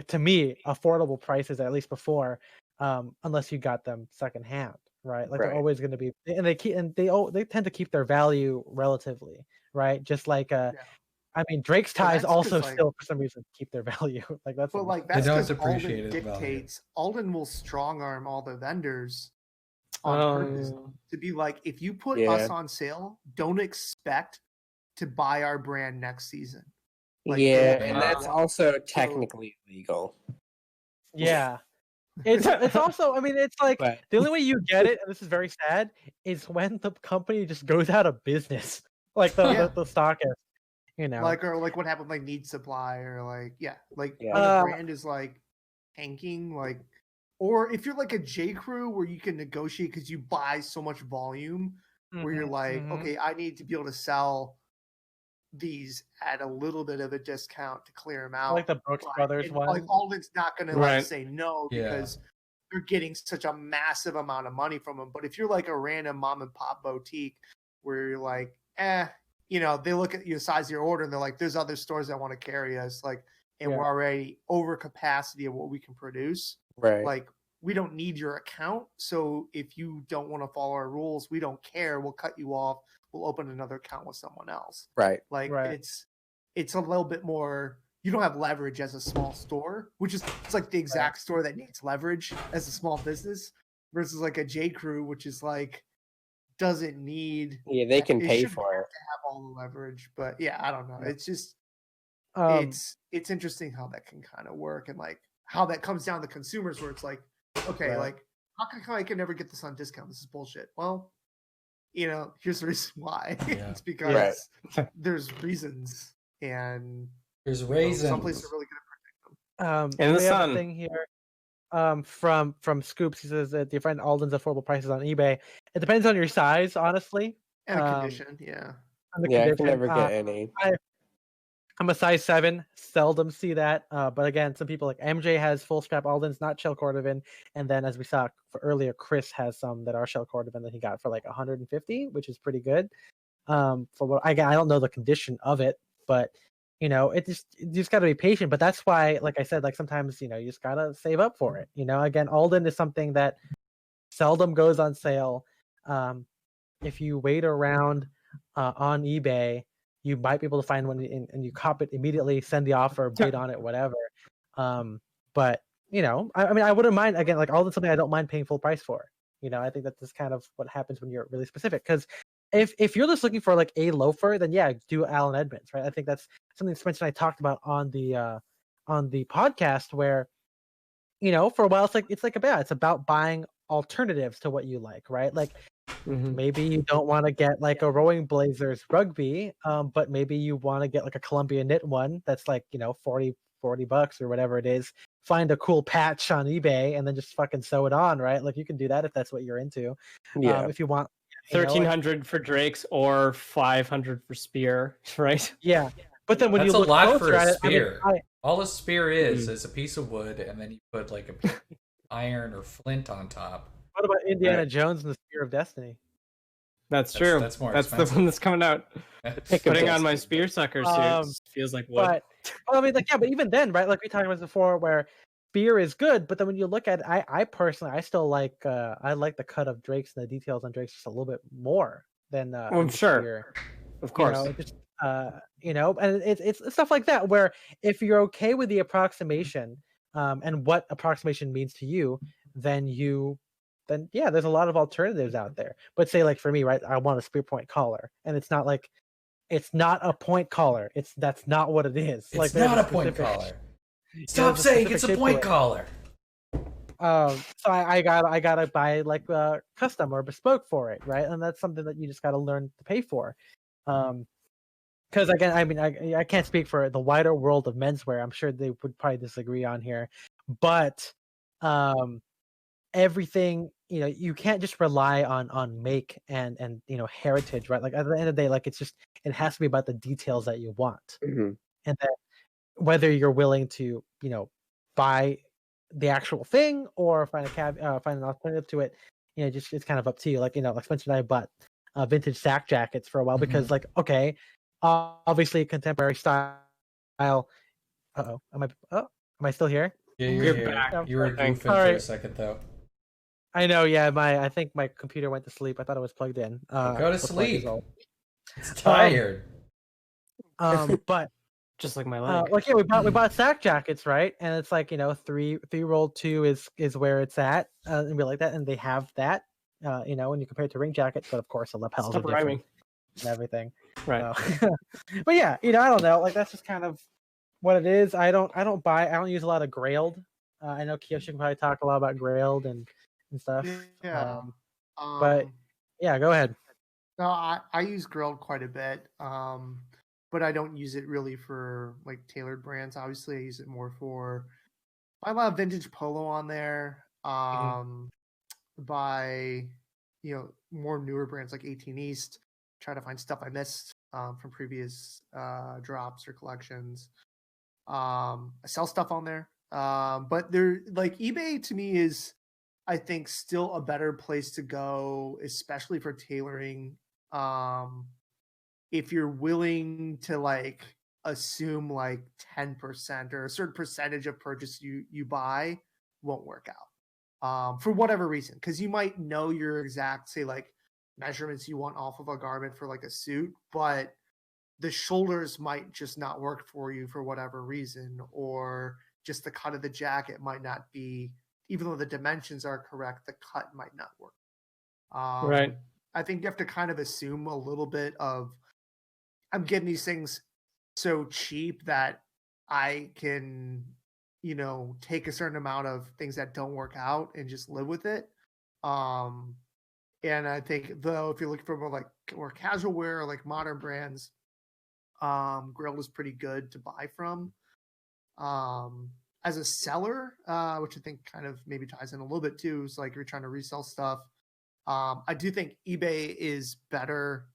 to me affordable prices, at least before, unless you got them secondhand, right? Like they're always going to be, and they tend to keep their value relatively, right? Just like Drake's ties also still for some reason keep their value. Like that's because Alden dictates. Alden will strong arm all the vendors on purpose to be like, if you put us on sale, don't expect to buy our brand next season. And that's also technically illegal. Yeah. It's also, it's like the only way you get it, and this is very sad, is when the company just goes out of business. Like the stockist, or like what happened, like Need Supply, or when a brand is like tanking, or if you're like a J. Crew where you can negotiate because you buy so much volume, where you're like, okay, I need to be able to sell these at a little bit of a discount to clear them out, like the Brooks Brothers one. Like Alden's not going to say no because they're getting such a massive amount of money from them. But if you're like a random mom and pop boutique where you're like, they look at your size of your order and they're like, there's other stores that want to carry us, and we're already over capacity of what we can produce. Right. Like, we don't need your account. So if you don't want to follow our rules, we don't care. We'll cut you off. We'll open another account with someone else. Right. It's a little bit more, you don't have leverage as a small store, which is, it's like the exact store that needs leverage as a small business, versus like a J. Crew, which is like, doesn't need. Yeah, they can pay for it. To have all the leverage, but I don't know. It's just, it's interesting how that can kind of work, and like how that comes down to consumers, where it's like, okay, like how come I can never get this on discount? This is bullshit. Well, here's the reason why. It's because there's reasons, and there's raisins. Some places are really good at predicting them. And the sun thing here. From Scoops, he says that you find Alden's affordable prices on eBay. It depends on your size, honestly, and the condition. I can never get any. I'm a size 7, seldom see that. But again, some people like MJ has full scrap Aldens, not shell cordovan, and then as we saw earlier, Chris has some that are shell cordovan that he got for like 150, which is pretty good. For what I don't know the condition of it, but you just got to be patient. But that's why, like I said, like sometimes you just gotta save up for it. Again, Alden is something that seldom goes on sale. If you wait around on eBay, you might be able to find one and you cop it immediately, send the offer, bid on it, whatever. But I wouldn't mind, again, like Alden's something I don't mind paying full price for. I think that's just kind of what happens when you're really specific. Because if you're just looking for like a loafer, then do Alan Edmonds, right? I think that's something Spencer and I talked about on the podcast, where for a while it's about buying alternatives to what you like, right? Like maybe you don't want to get like a Rowing Blazers rugby, but maybe you want to get like a Columbia knit one that's like $40 or whatever it is. Find a cool patch on eBay and then just fucking sew it on, right? Like you can do that if that's what you're into. If you want $1,300 for Drakes or $500 for Spear, right? Yeah, but then when that's you look a lot closer for a at it, spear. I mean, all a spear is a piece of wood, and then you put like a iron or flint on top. What about Indiana Jones and the Spear of Destiny? That's true. That's more That's expensive. the one that's coming out. Putting on my Spear Sucker suit feels like wood. But I mean, like, yeah, but even then, right? Like we talked about before, where Spear is good, but then when you look at it, I personally, I still like, I like the cut of Drakes and the details on Drakes just a little bit more than I'm sure, Spear. Of course. And it's stuff like that where if you're okay with the approximation, and what approximation means to you, then yeah, there's a lot of alternatives out there. But say like for me, right, I want a spear point collar, and it's not a point collar. That's not what it is. It's like not a point collar. Stop saying it's a point collar. So I gotta buy like custom or bespoke for it, right? And that's something that you just gotta learn to pay for. Because again, I mean, I can't speak for the wider world of menswear. I'm sure they would probably disagree on here, but everything, you can't just rely on make and heritage, right? Like at the end of the day, like it has to be about the details that you want, and that whether you're willing to buy the actual thing or find an alternative to it, just it's kind of up to you. Like Spencer and I bought vintage sack jackets for a while because like okay. Obviously, contemporary style. Am I still here? Yeah, you're here. Back. You were goofing for a second, though. I know. Yeah, I think my computer went to sleep. I thought it was plugged in. Go to sleep. It's tired. But just like my leg. Like yeah, we bought sack jackets, right? And it's like three roll 2 is where it's at, and we like that, and they have that. When you compare it to ring jackets, but of course the lapels are different and everything. Right. But yeah, I don't know. Like that's just kind of what it is. I don't use a lot of Grailed. I know Kiyoshi can probably talk a lot about Grailed and stuff. Yeah. But yeah, go ahead. No, I use Grailed quite a bit. But I don't use it really for like tailored brands. Obviously, I use it more for buy a lot of vintage polo on there. Buy more newer brands like 18 East. Try to find stuff I missed from previous drops or collections. I sell stuff on there, but there, like eBay to me is, I think, still a better place to go, especially for tailoring. If you're willing to like assume like 10% or a certain percentage of purchase you buy won't work out for whatever reason, because you might know your exact, say, like measurements you want off of a garment for like a suit, but the shoulders might just not work for you for whatever reason, or just the cut of the jacket might not be, even though the dimensions are correct, the cut might not work. Right. I think you have to kind of assume a little bit of, I'm getting these things so cheap that I can, take a certain amount of things that don't work out and just live with it. And I think, though, if you're looking for more casual wear or like modern brands, Grailed is pretty good to buy from. As a seller, which I think kind of maybe ties in a little bit too, is like you're trying to resell stuff. I do think eBay is better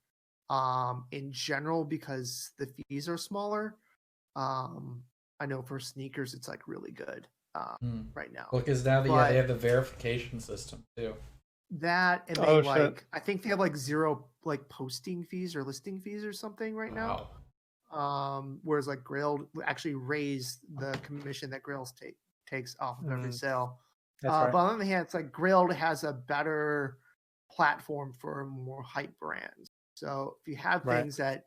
in general because the fees are smaller. I know for sneakers it's like really good right now. Well, because now they have the verification system too. That and they I think they have like 0 like posting fees or listing fees or something right now. Whereas like Grailed actually raised the commission that Grailed takes off of every sale. Right. But on the other hand, it's like Grailed has a better platform for more hype brands. So if you have things that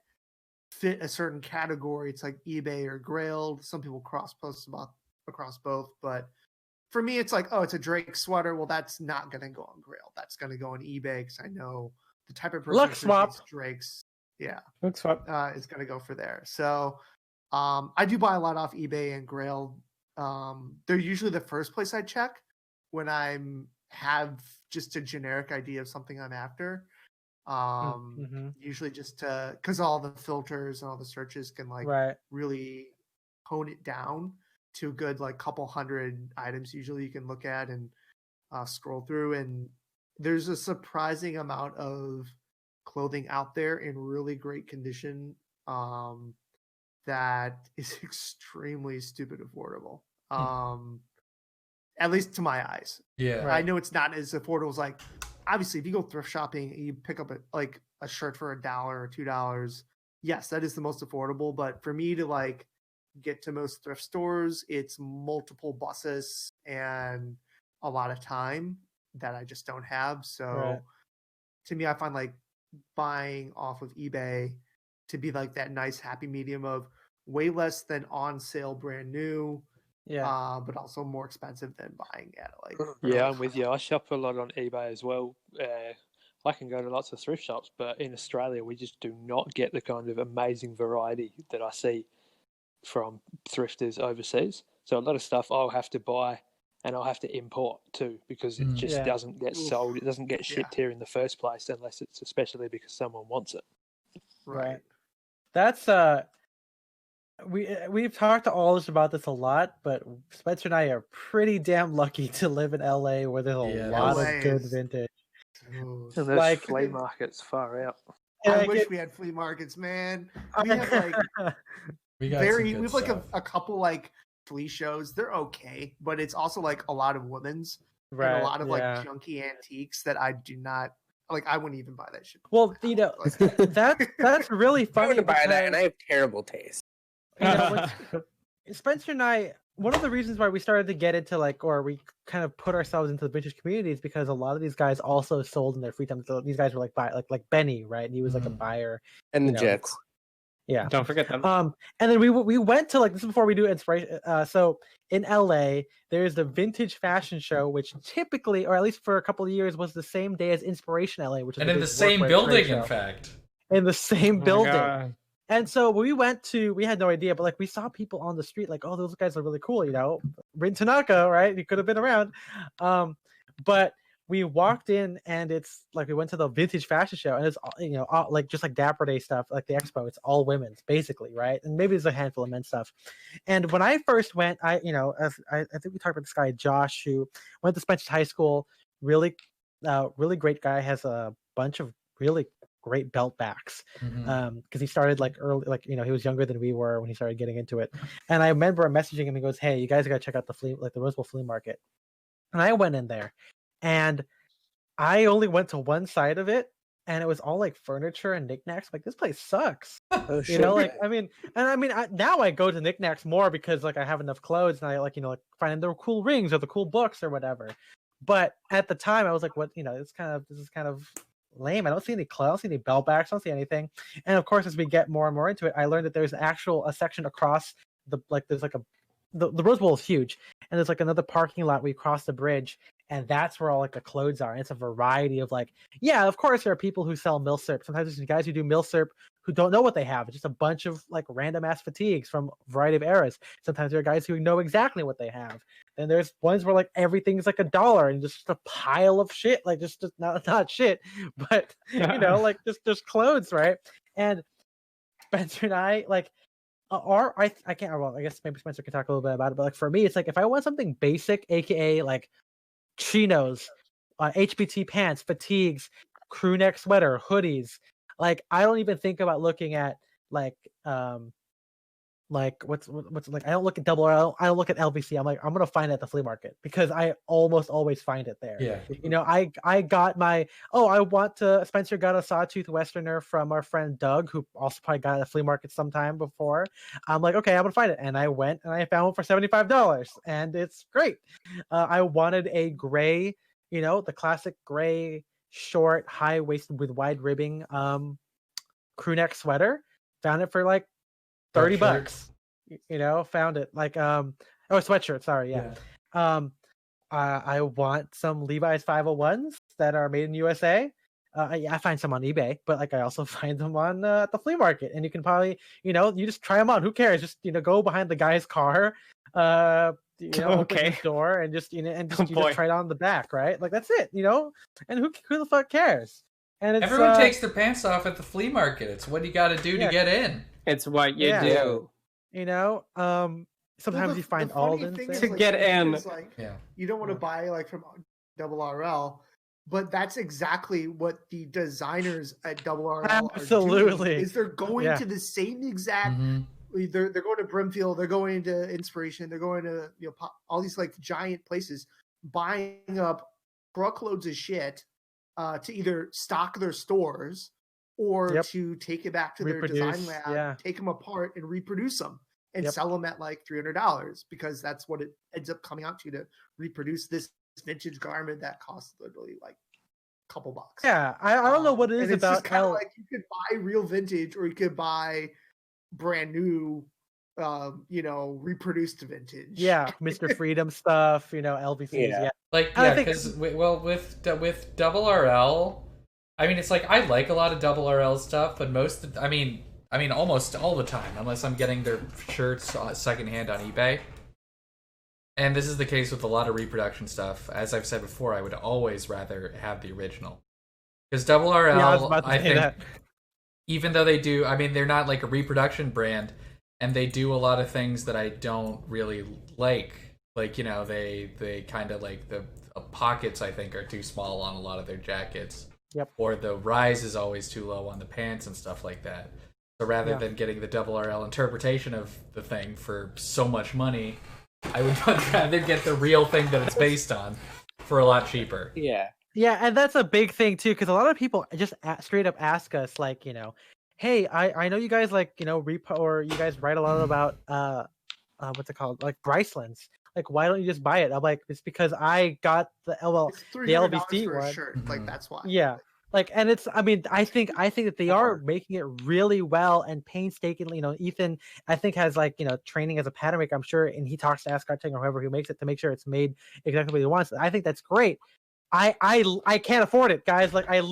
fit a certain category, it's like eBay or Grailed. Some people cross post across both, but for me, it's like, oh, it's a Drake sweater. Well, that's not going to go on Grailed. That's going to go on eBay because I know the type of person who appreciates Drake's. Yeah, Look swap is going to go for there. So I do buy a lot off eBay and Grailed. They're usually the first place I check when I have just a generic idea of something I'm after. Usually just because all the filters and all the searches can really hone it down to a good like couple hundred items usually you can look at and scroll through. And there's a surprising amount of clothing out there in really great condition that is extremely stupid affordable. At least to my eyes. Yeah. I know it's not as affordable as like, obviously if you go thrift shopping and you pick up a shirt for $1 or $2, yes, that is the most affordable. But for me to like get to most thrift stores, it's multiple buses and a lot of time that I just don't have. So to me, I find like buying off of eBay to be like that nice happy medium of way less than on sale brand new, but also more expensive than buying at like. Yeah, I'm with you. I shop a lot on eBay as well. I can go to lots of thrift shops, but in Australia, we just do not get the kind of amazing variety that I see from thrifters overseas. So a lot of stuff I'll have to buy and I'll have to import too, because it just doesn't get sold. It doesn't get shipped here in the first place unless it's especially because someone wants it. Right. That's we've talked to all about this a lot, but Spencer and I are pretty damn lucky to live in LA where there's a lot of good vintage. And there's flea markets far out. I wish we had flea markets, man. We have like we have like a couple like flea shows. They're okay, but it's also like a lot of women's and a lot of like junky antiques that I do not like. I wouldn't even buy that shit. Well, you know, that's really funny. I wouldn't buy that, and I have terrible taste. You know, Spencer and I, one of the reasons why we started to get into like, or we kind of put ourselves into the vintage community is because a lot of these guys also sold in their free time. So these guys were like Benny, right? And he was like a buyer. And the Jets. Yeah, don't forget them. And then we went to like, this is before we do inspiration. So in LA, there's the Vintage Fashion Show, which typically, or at least for a couple of years, was the same day as Inspiration LA, which is in the same building, in fact. In the same building. God. And so we went to, we had no idea, but like we saw people on the street, like, oh, those guys are really cool, you know, Rin Tanaka, right? He could have been around. But we walked in and it's like, we went to the Vintage Fashion Show and it's, you know, all, like just like Dapper Day stuff, like the expo, it's all women's basically, right? And maybe there's a handful of men's stuff. And when I first went, I think we talked about this guy, Josh, who went to Spencer High School, really great guy, has a bunch of really great belt backs because he started like early, like, you know, he was younger than we were when he started getting into it. And I remember messaging him, he goes, hey, you guys gotta check out the Rose Bowl flea market. And I went in there and I only went to one side of it and it was all like furniture and knickknacks. Like, this place sucks. You know, like, now I go to knickknacks more because like I have enough clothes and I like, you know, like finding the cool rings or the cool books or whatever. But at the time I was like, what, you know, this is kind of lame. I don't see any clothes, I don't see any belt backs, I don't see anything. And of course, as we get more and more into it, I learned that there's a section across the, like, there's like the Rose Bowl is huge, and there's like another parking lot where you cross the bridge, and that's where all like the clothes are. And it's a variety of like, yeah, of course there are people who sell milsurp. Sometimes there's guys who do milsurp who don't know what they have. It's just a bunch of like random ass fatigues from a variety of eras. Sometimes there are guys who know exactly what they have. And there's ones where like everything's like $1 and just a pile of shit, like just not shit, but you know, like just clothes, right? And Spencer and I like I can't, well, I guess maybe Spencer can talk a little bit about it, but like for me, it's like if I want something basic, aka like chinos, HBT pants, fatigues, crew neck sweater, hoodies, like I don't even think about looking at like what's like, I don't look at Double R, I don't look at LVC. I'm like, I'm gonna find it at the flea market because I almost always find it there. Yeah, you know, I got my Spencer got a Sawtooth Westerner from our friend Doug, who also probably got it at a flea market sometime before. I'm like, okay, I'm gonna find it, and I went and I found one for $75, and it's great. I wanted a gray, you know, the classic gray short high waisted with wide ribbing crew neck sweater. Found it for like $30, you know, found it like sweatshirt, sorry, yeah. I want some Levi's 501s that are made in USA. I find some on eBay, but like I also find them on at the flea market, and you can probably, you know, you just try them on. Who cares? Just, you know, go behind the guy's car, you know, open the door and just, you know, and just, just try it on the back, right? Like that's it, you know. And who the fuck cares? And it's, everyone takes their pants off at the flea market. It's what you got to do to get in. It's what you do. You know, sometimes you find Alden to get in. Like, you don't want to buy like from Double RL but that's exactly what the designers at Double RL are doing. Is they're going to the same exact. They're going to Brimfield, they're going to Inspiration, they're going to all these like giant places, buying up truckloads of shit to either stock their stores or to take it back to their design lab, take them apart and reproduce them and sell them at like $300 because that's what it ends up coming out to reproduce this vintage garment that costs literally like a couple bucks. Yeah, I don't know what it is and it's about just kind of like you could buy real vintage or you could buy brand new reproduced vintage. Yeah, Mr. Freedom stuff, LVCs. Because with Double RL, I mean, it's like I like a lot of Double RL stuff, but almost all the time, unless I'm getting their shirts secondhand on eBay. And this is the case with a lot of reproduction stuff. As I've said before, I would always rather have the original. Because Double RL, I think, even though they do, they're not like a reproduction brand, and they do a lot of things that I don't really like. Like, they kind of like the pockets, I think, are too small on a lot of their jackets. Yep. Or the rise is always too low on the pants and stuff like that. So rather than getting the Double RL interpretation of the thing for so much money, I would much rather get the real thing that it's based on for a lot cheaper. Yeah. Yeah, and that's a big thing too, because a lot of people just straight up ask us, like, hey, I know you guys like, repo, or you guys write a lot about what's it called, like Brycelands. Like, why don't you just buy it? I'm like, it's because I got the LVC for one. a shirt. Like, that's why. Yeah. Like, and it's, I think that they are making it really well and painstakingly. Ethan, I think, has like, training as a pattern maker, I'm sure, and he talks to Ascot Ting or whoever who makes it to make sure it's made exactly what he wants. I think that's great. I can't afford it, guys. Like, I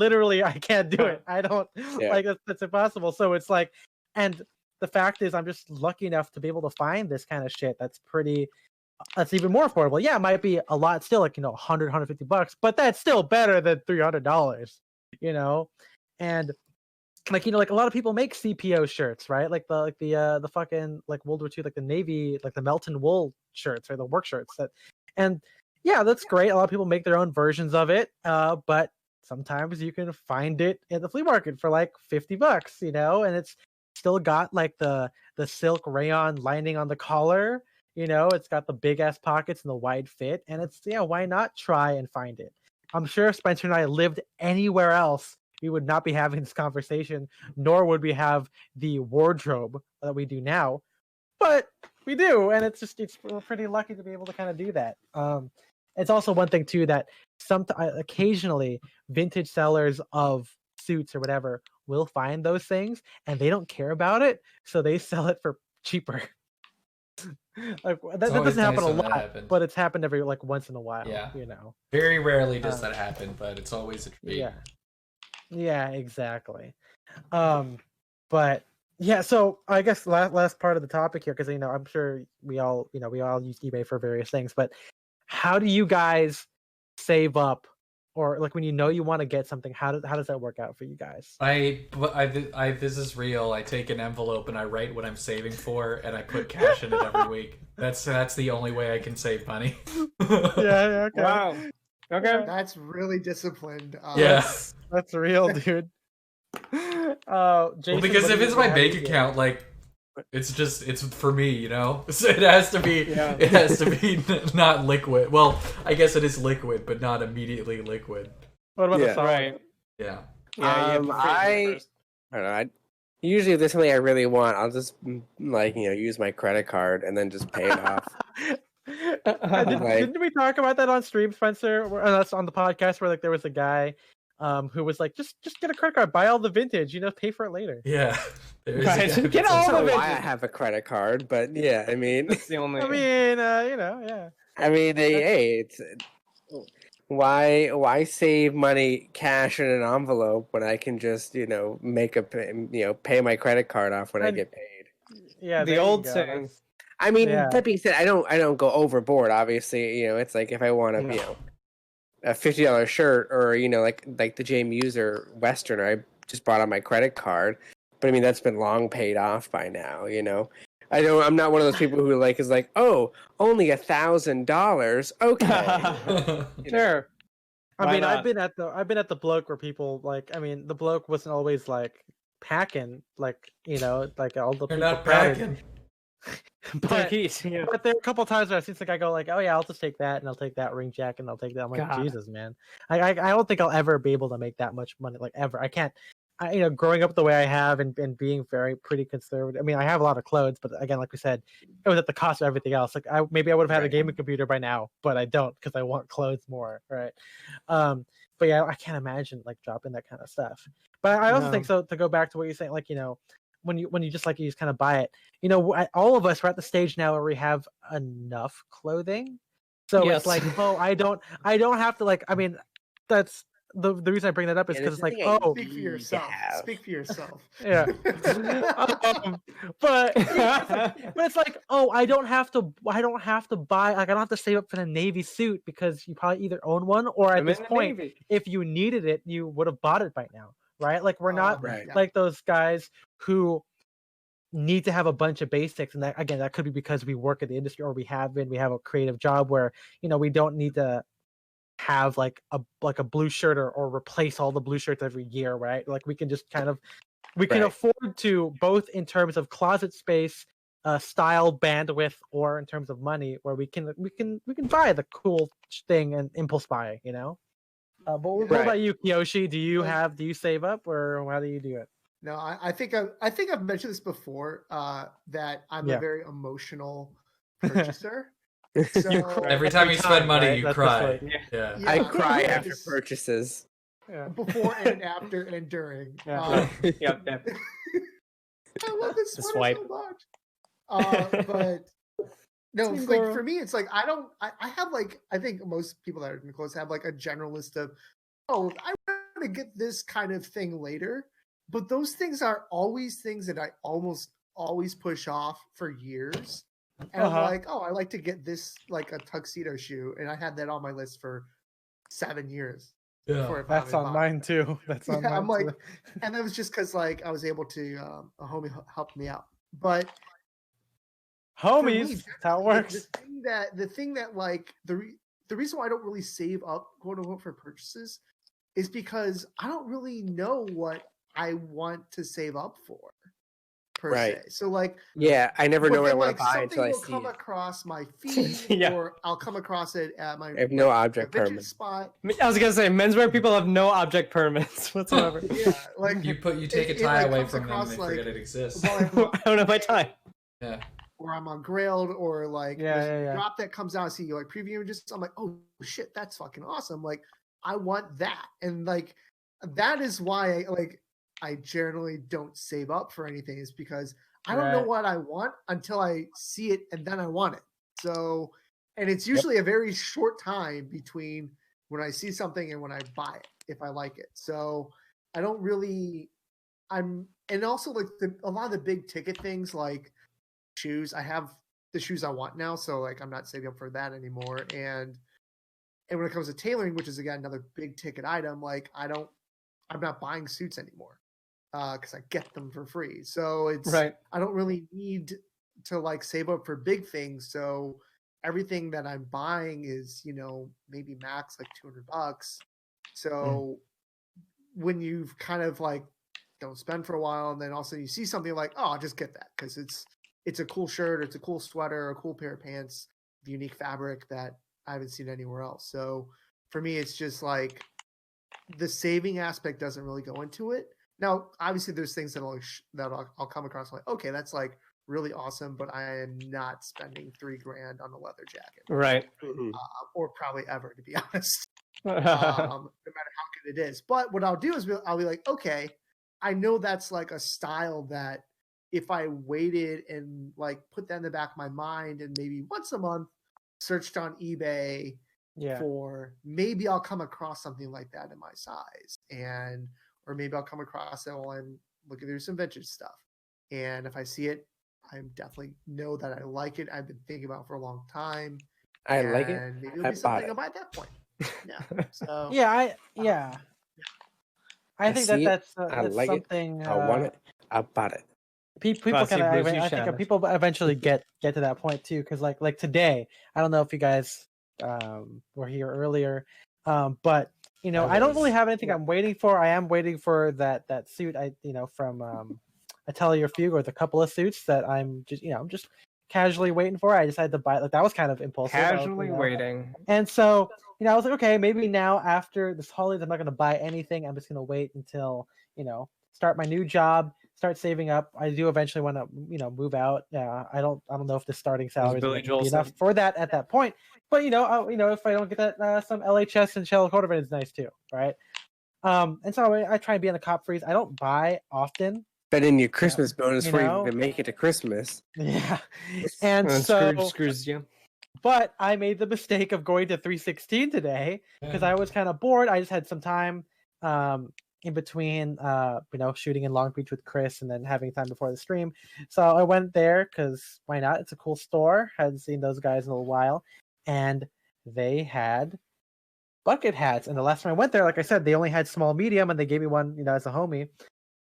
can't do it. I don't like that's impossible. So it's like, and the fact is, I'm just lucky enough to be able to find this kind of shit that's even more affordable. Yeah, it might be a lot still, like, $100, $150, but that's still better than $300. And like, like a lot of people make CPO shirts, right? Like the fucking like World War II, like the Navy, like the Melton wool shirts or the work shirts and yeah, that's great. A lot of people make their own versions of it, but sometimes you can find it at the flea market for like $50, and it's still got like the silk rayon lining on the collar. It's got the big ass pockets and the wide fit, and it's why not try and find it? I'm sure if Spencer and I lived anywhere else, we would not be having this conversation, nor would we have the wardrobe that we do now. But we do, and we're pretty lucky to be able to kind of do that. It's also one thing too that occasionally vintage sellers of suits or whatever will find those things, and they don't care about it, so they sell it for cheaper. Like that doesn't happen a lot, but it's happened every like once in a while. Yeah, very rarely does that happen, but it's always a treat. Yeah, exactly. But yeah, so I guess last part of the topic here, because I'm sure we all use eBay for various things, but how do you guys save up, or like when you want to get something, how does that work out for you guys? I this is real. I take an envelope and I write what I'm saving for, and I put cash in it every week. That's the only way I can save money. Yeah. Okay. Wow. Okay. That's really disciplined. Yes, that's real, dude. Jason, well, because if it's my bank account, like it's for me, so it has to be not liquid. Well, I guess it is liquid, but not immediately liquid. What about the song? Right. Yeah. I don't know. Usually, if there's something I really want, I'll just use my credit card and then just pay it off. Didn't we talk about that on stream, Spencer? That's on the podcast where like there was a guy who was like, just get a credit card, buy all the vintage, pay for it later. Yeah. Get all the vintage. Why I have a credit card, but yeah, it's the only. Yeah. It's why save money cash in an envelope when I can just pay my credit card off when I get paid. Yeah, the old saying. That being said, I don't go overboard. Obviously, it's like if I want a $50 shirt or like the J Muser Westerner, I just bought on my credit card, but that's been long paid off by now. I'm not one of those people who is like, oh, only $1,000. Okay, Sure. I mean, I've been at the bloke where people like. I mean, the bloke wasn't always like packing, like like all the. They're people not packing. But there are a couple times where I've seen the guy go like, "Oh yeah, I'll just take that, and I'll take that ring jacket, and I'll take that." I'm like, God. Jesus, man, I don't think I'll ever be able to make that much money, like ever. I can't. Growing up the way I have and being pretty conservative. I mean, I have a lot of clothes, but again, like we said, it was at the cost of everything else. Like maybe I would have had a gaming computer by now, but I don't because I want clothes more, right? But yeah, I can't imagine like dropping that kind of stuff. But I also think so. To go back to what you're saying, like when you just kind of buy it, all of us are at the stage now where we have enough clothing, so it's like, oh, I don't have to like. I mean, that's. The reason I bring that up is because it's like, oh, speak for yourself. Speak for yourself. Yeah. But it's like, oh, I don't have to buy, like, I don't have to save up for the Navy suit because you probably either own one or at this point, Navy. If you needed it, you would have bought it by now, right? Like we're not like those guys who need to have a bunch of basics, and that could be because we work in the industry or we have a creative job where we don't need to have like a blue shirt or replace all the blue shirts every year, right? Like we can just kind of can afford to, both in terms of closet space, style, bandwidth, or in terms of money, where we can buy the cool thing and impulse buy, But what about you, Kiyoshi? Do you save up, or how do you do it? No, I think I've mentioned this before, that I'm a very emotional purchaser. So, every time you spend money, you cry. Yeah, I cry after purchases. Yeah. Before and after and during. Yep. I love this sweater so much. But no, like for me, it's like I have like, I think most people that are close have like a general list of, oh, I want to get this kind of thing later. But those things are always things that I almost always push off for years. And I'm like, oh, I like to get this, like a tuxedo shoe, and I had that on my list for 7 years. Yeah, that's on mine too. That's on mine. I'm like, and that was just because like I was able to, a homie helped me out. But homies, me, that's how it works. The thing that like the reason why I don't really save up, quote unquote, for purchases is because I don't really know what I want to save up for. Per se. So like, I never know what I want to buy until I see it. Something will come across my feed, or I'll come across it at my. I have no object permit spot. I was gonna say, menswear people have no object permits whatsoever. Yeah, like you take a tie away from them and they forget it exists. I don't have my tie. Yeah. Or I'm on Grailed, or like a drop that comes out. I see like preview images. I'm like, oh shit, that's fucking awesome. Like, I want that, and like that is why I generally don't save up for anything, is because I don't know what I want until I see it, and then I want it. So, and it's usually a very short time between when I see something and when I buy it, if I like it. So I don't really, and also like a lot of the big ticket things like shoes, I have the shoes I want now. So like, I'm not saving up for that anymore. And when it comes to tailoring, which is again, another big ticket item, like I'm not buying suits anymore. Because I get them for free, so it's I don't really need to like save up for big things. So everything that I'm buying is maybe max like $200. So when you've kind of like don't spend for a while, and then also you see something like, oh, I'll just get that because it's a cool shirt, or it's a cool sweater, or a cool pair of pants, the unique fabric that I haven't seen anywhere else. So for me, it's just like the saving aspect doesn't really go into it. Now, obviously, there's things that I'll come across like, okay, that's like really awesome, but I am not spending $3,000 on a leather jacket, right? Or probably ever, to be honest, no matter how good it is. But what I'll do is I'll be like, okay, I know that's like a style that if I waited and like put that in the back of my mind, and maybe once a month searched on eBay for, maybe I'll come across something like that in my size, or maybe I'll come across it while I'm looking through some vintage stuff. And if I see it, I definitely know that I like it. I've been thinking about it for a long time. I like it. And maybe it'll be something I'll buy at that point. Yeah. So I think that's I like something. It. I want it. I bought it. People I think people eventually get to that point too, because like today, I don't know if you guys were here earlier, but I don't really have anything I'm waiting for. I am waiting for that suit from Atelier Fugue, or the couple of suits that I'm just casually waiting for. I decided to buy it. Like, that was kind of impulsive. Casually waiting. And so, I was like, okay, maybe now after this holiday, I'm not going to buy anything. I'm just going to wait until, start my new job, start saving up. I do eventually want to, move out. I don't know if the starting salary is going to be enough for that at that point. But, if I don't get that, some LHS and Shell Cordovan is nice too, right? And so I try and be on the cop freeze. I don't buy often. But in your Christmas bonus for you to make it to Christmas. Yeah. And so screws you. But I made the mistake of going to 316 today because I was kind of bored. I just had some time in between shooting in Long Beach with Chris and then having time before the stream. So I went there because why not? It's a cool store. Hadn't seen those guys in a little while. And they had bucket hats. And the last time I went there, like I said, they only had small, medium, and they gave me one, as a homie.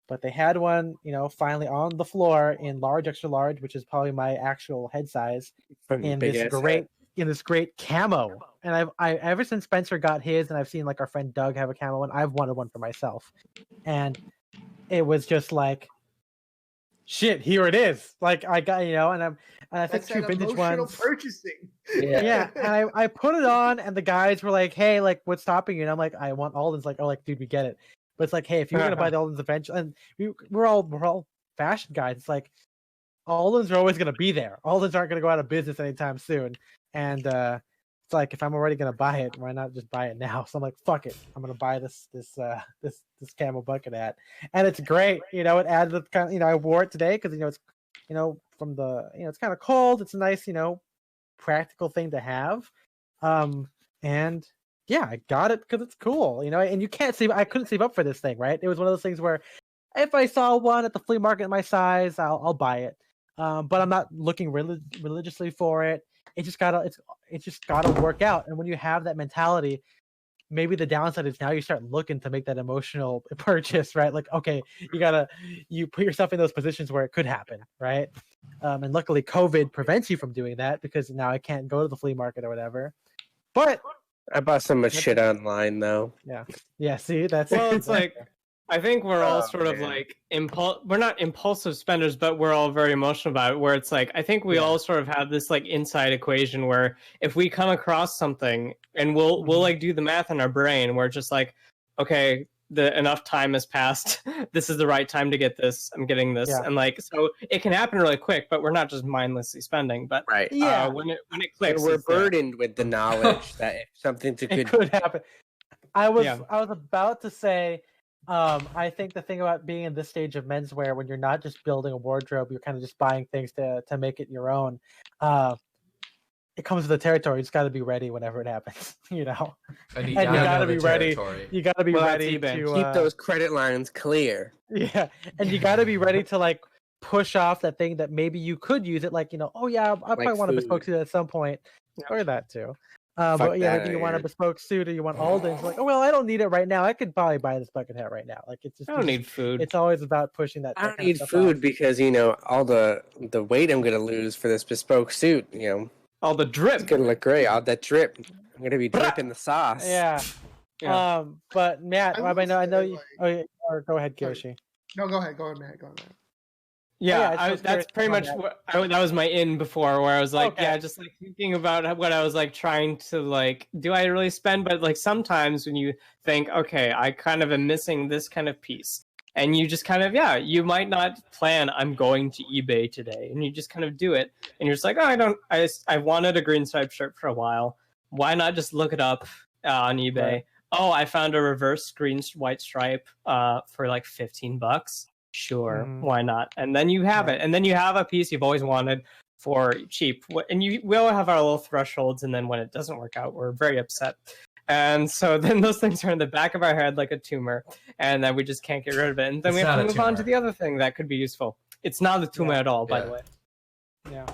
But they had one, finally on the floor in large, extra large, which is probably my actual head size, in this great camo. And I ever since Spencer got his, and I've seen like our friend Doug have a camo one, I've wanted one for myself. And it was just like, shit, here it is. Like I got, and I think two vintage ones. Purchasing. Yeah. And I put it on, and the guys were like, "Hey, like, what's stopping you?" And I'm like, "I want Alden's." Like, "Oh, like, dude, we get it." But it's like, hey, if you're gonna buy the Alden's eventually, and we're all fashion guys, it's like Alden's are always gonna be there. Alden's aren't gonna go out of business anytime soon. And it's like, if I'm already gonna buy it, why not just buy it now? So I'm like, fuck it, I'm gonna buy this camo bucket hat, and it's great. It added the kind of, I wore it today because it's from the it's kind of cold. It's a nice practical thing to have, and. Yeah, I got it because it's cool, and you can't save. I couldn't save up for this thing, right? It was one of those things where if I saw one at the flea market my size, I'll buy it. But I'm not looking religiously for it. It just gotta work out. And when you have that mentality, maybe the downside is now you start looking to make that emotional purchase, right? Like, okay, you put yourself in those positions where it could happen, right? And luckily, COVID prevents you from doing that because now I can't go to the flea market or whatever. But I bought so much shit online though. Yeah. See, that's it's like, I think we're all sort of like we're not impulsive spenders, but we're all very emotional about it. Where it's like, I think we all sort of have this like inside equation where if we come across something and we'll like do the math in our brain, where it's just like, okay, enough time has passed. This is the right time to get this. I'm getting this, and like, so it can happen really quick. But we're not just mindlessly spending. But right, when it clicks, we're burdened with the knowledge that if something could happen. I was about to say, I think the thing about being in this stage of menswear, when you're not just building a wardrobe, you're kind of just buying things to make it your own. It comes with the territory. You just got to be ready whenever it happens, And you got to be ready. You got to be ready to keep those credit lines clear. Yeah, and you got to be ready to like push off that thing that maybe you could use it. Like oh yeah, I probably want a bespoke suit at some point, or that too. But yeah, maybe you want a bespoke suit or you want Alden's. Like, oh well, I don't need it right now. I could probably buy this bucket hat right now. Like, it's just I don't need food. It's always about pushing that. I don't need food out. Because all the weight I'm gonna lose for this bespoke suit. All the drip. It's gonna look great. All that drip. I'm gonna be dripping the sauce. Yeah. But Matt, I know you. Or go ahead, Kiyoshi. No, go ahead. Go ahead, Matt. Yeah, that's pretty much that was my in before, where I was like, just like thinking about what I was like trying to like, do I really spend? But like sometimes when you think, okay, I kind of am missing this kind of piece, and you just kind of you might not plan, I'm going to eBay today, and you just kind of do it, and you're just like, oh, I wanted a green striped shirt for a while. Why not just look it up on eBay? Right. Oh, I found a reverse green white stripe for like $15. Sure, why not? And then you have it, and then you have a piece you've always wanted for cheap. And we all have our little thresholds, and then when it doesn't work out, we're very upset. And so then those things are in the back of our head like a tumor, and then we just can't get rid of it. And then we have to move on to the other thing that could be useful. It's not a tumor at all, by the way. Yeah.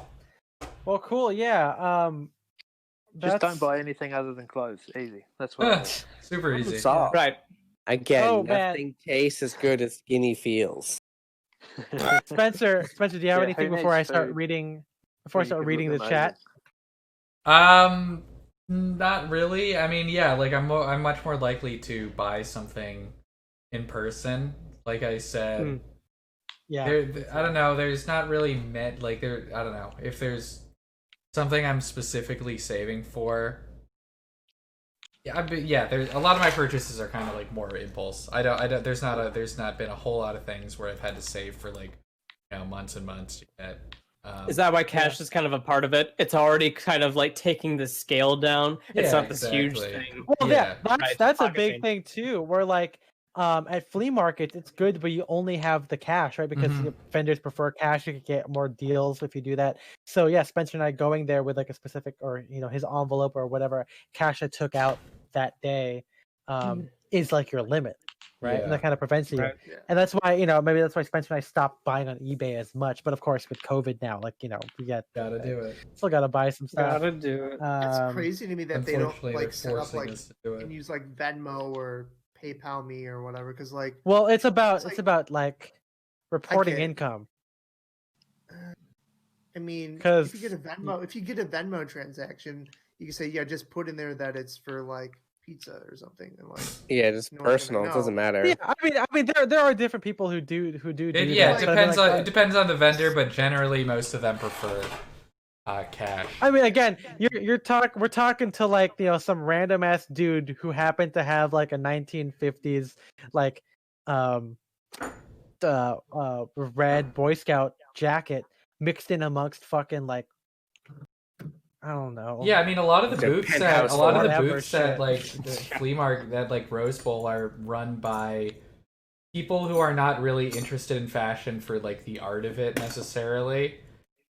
Well, cool. Yeah. Just don't buy anything other than clothes. Easy. That's what. Super easy. Right. Again, nothing tastes as good as skinny feels. Spencer, do you have anything before I start reading? Before I start reading the chat. Not really. I mean, yeah, like I'm much more likely to buy something in person. Like I said, yeah. I don't know. There's not really like there. I don't know if there's something I'm specifically saving for. Yeah, there's a lot of my purchases are kind of like more impulse. I don't. There's not been a whole lot of things where I've had to save for like, months and months to get. Is that why cash is kind of a part of it? It's already kind of like taking the scale down. It's not this huge thing. Well, that's a big thing too. Where like at flea markets, it's good, but you only have the cash, right? Because vendors prefer cash. You can get more deals if you do that. So yeah, Spencer and I going there with like a specific, or his envelope or whatever cash I took out that day, is like your limit. Right, and that kind of prevents you, and that's why maybe that's why Spencer and I stopped buying on eBay as much. But of course, with COVID now, like we gotta do it. Still gotta buy some stuff. Gotta do it. It's crazy to me that they don't like set up like and use like Venmo or PayPal me or whatever. Because like, well, it's about like reporting income. I mean, if you get a Venmo transaction, you can say just put in there that it's for like pizza or something, and like just personal. It doesn't matter. Yeah, I mean there are different people who do it depends on it depends on the vendor, but generally most of them prefer cash. I mean, again, we're talking to like some random ass dude who happened to have like a 1950s like red Boy Scout jacket mixed in amongst fucking like, I don't know. Yeah, I mean, a lot of the booths at like the flea market, that like Rose Bowl, are run by people who are not really interested in fashion for like the art of it necessarily.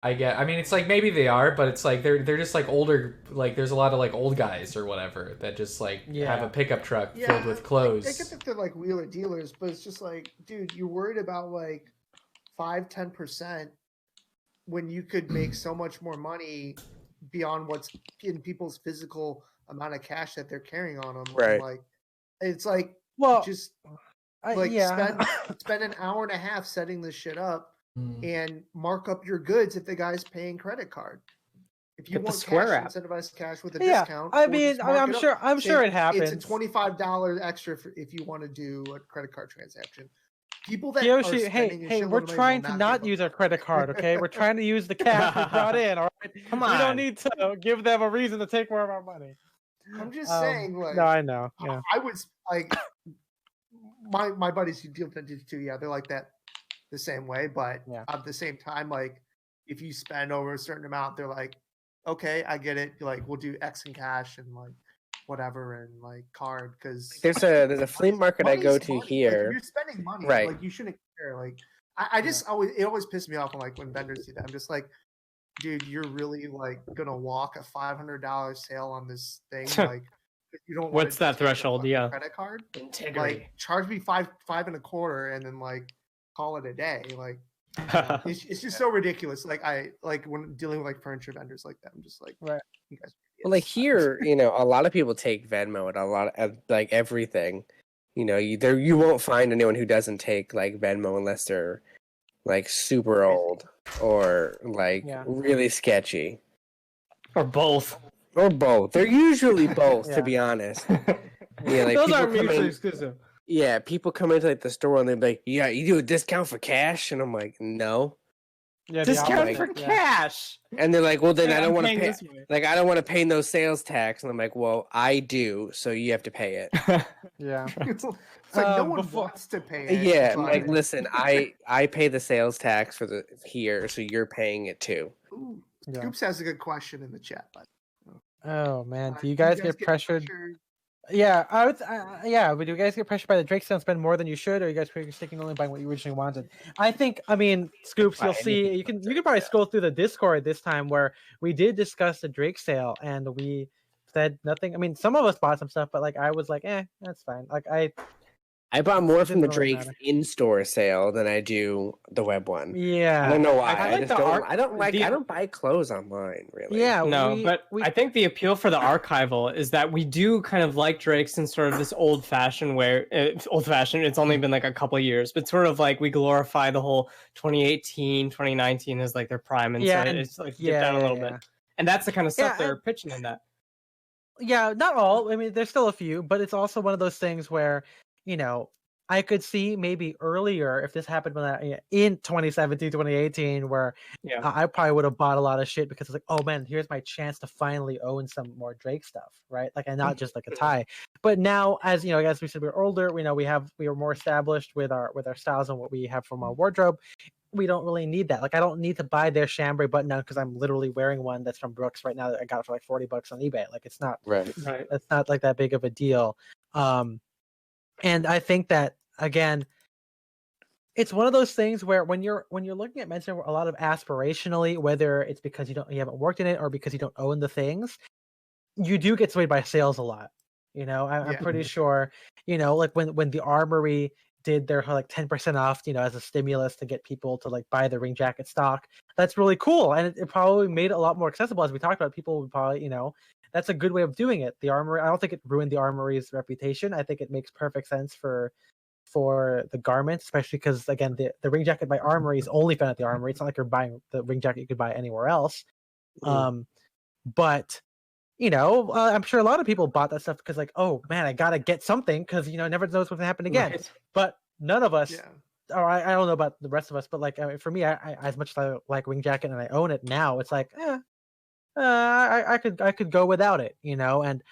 I mean, it's like maybe they are, but it's like they're just like older. Like there's a lot of like old guys or whatever that just like have a pickup truck filled with clothes. I get that they're like wheeler dealers, but it's just like, dude, you're worried about like 5-10% when you could make so much more money beyond what's in people's physical amount of cash that they're carrying on them. Right. Like, it's like, just spend an hour and a half setting this shit up and mark up your goods if the guy's paying credit card. If you want cash, incentivize cash with a discount. I mean, I'm sure it happens. It's a $25 extra if you want to do a credit card transaction. People that Yoshi, we're trying to not use our credit card, okay? We're trying to use the cash we brought in, all right? Come on. We don't need to give them a reason to take more of our money. I'm just saying, like... No, I know, yeah. I was, like... My buddies who deal vintage too, they're like that the same way, but at the same time, like, if you spend over a certain amount, they're like, okay, I get it. Like, we'll do X in cash and, like, whatever, and like card, because there's a flea market I go to here. Like, you're spending money, right? Like, you shouldn't care. Like, I just always pisses me off when vendors do that. I'm just like, dude, you're really like gonna walk a $500 sale on this thing, like you don't. What's that threshold? Credit card. Integrity. Like, charge me $5 and then like call it a day. Like, it's just so ridiculous. Like, when dealing with like furniture vendors like that, I'm just like, right. You guys. Well, like here, a lot of people take Venmo at a lot of like everything. You won't find anyone who doesn't take like Venmo unless they're like super old or like really sketchy, or both. They're usually both, to be honest. Like, those aren't mutually exclusive. Yeah, people come into like the store and they're like, "Yeah, you do a discount for cash," and I'm like, "No." Yeah, discount for cash. And they're like, well, then I don't want to pay. Like, I don't want to pay no sales tax. And I'm like, well, I do, so you have to pay it. Yeah, it's like no one wants to pay it. Yeah, like, listen, I pay the sales tax for the here, so you're paying it too. Ooh, Scoops has a good question in the chat, but oh man, do you guys get pressured? Yeah, I would. But do you guys get pressured by the Drake sale and spend more than you should, or are you guys sticking only by what you originally wanted? I mean, Scoops, you'll see. You can probably scroll through the Discord this time where we did discuss the Drake sale, and we said nothing. I mean, some of us bought some stuff, but like I was like, that's fine. Like I bought more from the Drake in-store sale than I do the web one. Yeah, I don't know why. I don't buy clothes online, really. Yeah, I think the appeal for the archival is that we do kind of like Drake's in sort of this old-fashioned where old-fashioned. It's only been like a couple of years, but sort of like we glorify the whole 2018, 2019 as like their prime, and so it's like dip down a little bit, and that's the kind of stuff they're pitching in that. Yeah, not all. I mean, there's still a few, but it's also one of those things where, you know, I could see maybe earlier if this happened when in 2017, 2018, where I probably would have bought a lot of shit because it's like, oh man, here's my chance to finally own some more Drake stuff, right? Like, and not just like a tie. But now, as you know, as we said, we're older. We know we are more established with our styles and what we have from our wardrobe. We don't really need that. Like, I don't need to buy their chambray button down because I'm literally wearing one that's from Brooks right now that I got it for like $40 on eBay. Like, it's not right. It's not like that big of a deal. And I think that again, it's one of those things where when you're looking at men's wear a lot of aspirationally, whether it's because you haven't worked in it or because you don't own the things, you do get swayed by sales a lot. You know, I'm pretty sure. You know, like when the Armory did their like 10% off, you know, as a stimulus to get people to like buy the ring jacket stock. That's really cool, and it probably made it a lot more accessible. As we talked about, people would probably, you know, that's a good way of doing it. The Armory, I don't think it ruined the Armory's reputation. I think it makes perfect sense for the garment, especially because again, the ring jacket by Armory is only found at the Armory. It's not like you're buying the ring jacket you could buy anywhere else. But you know, I'm sure a lot of people bought that stuff because like, oh man, I gotta get something because you know, never knows what's gonna happen again. Right. But none of us, or I don't know about the rest of us, but like for me, I as much as I like ring jacket and I own it now, it's like, I could go without it, you know, and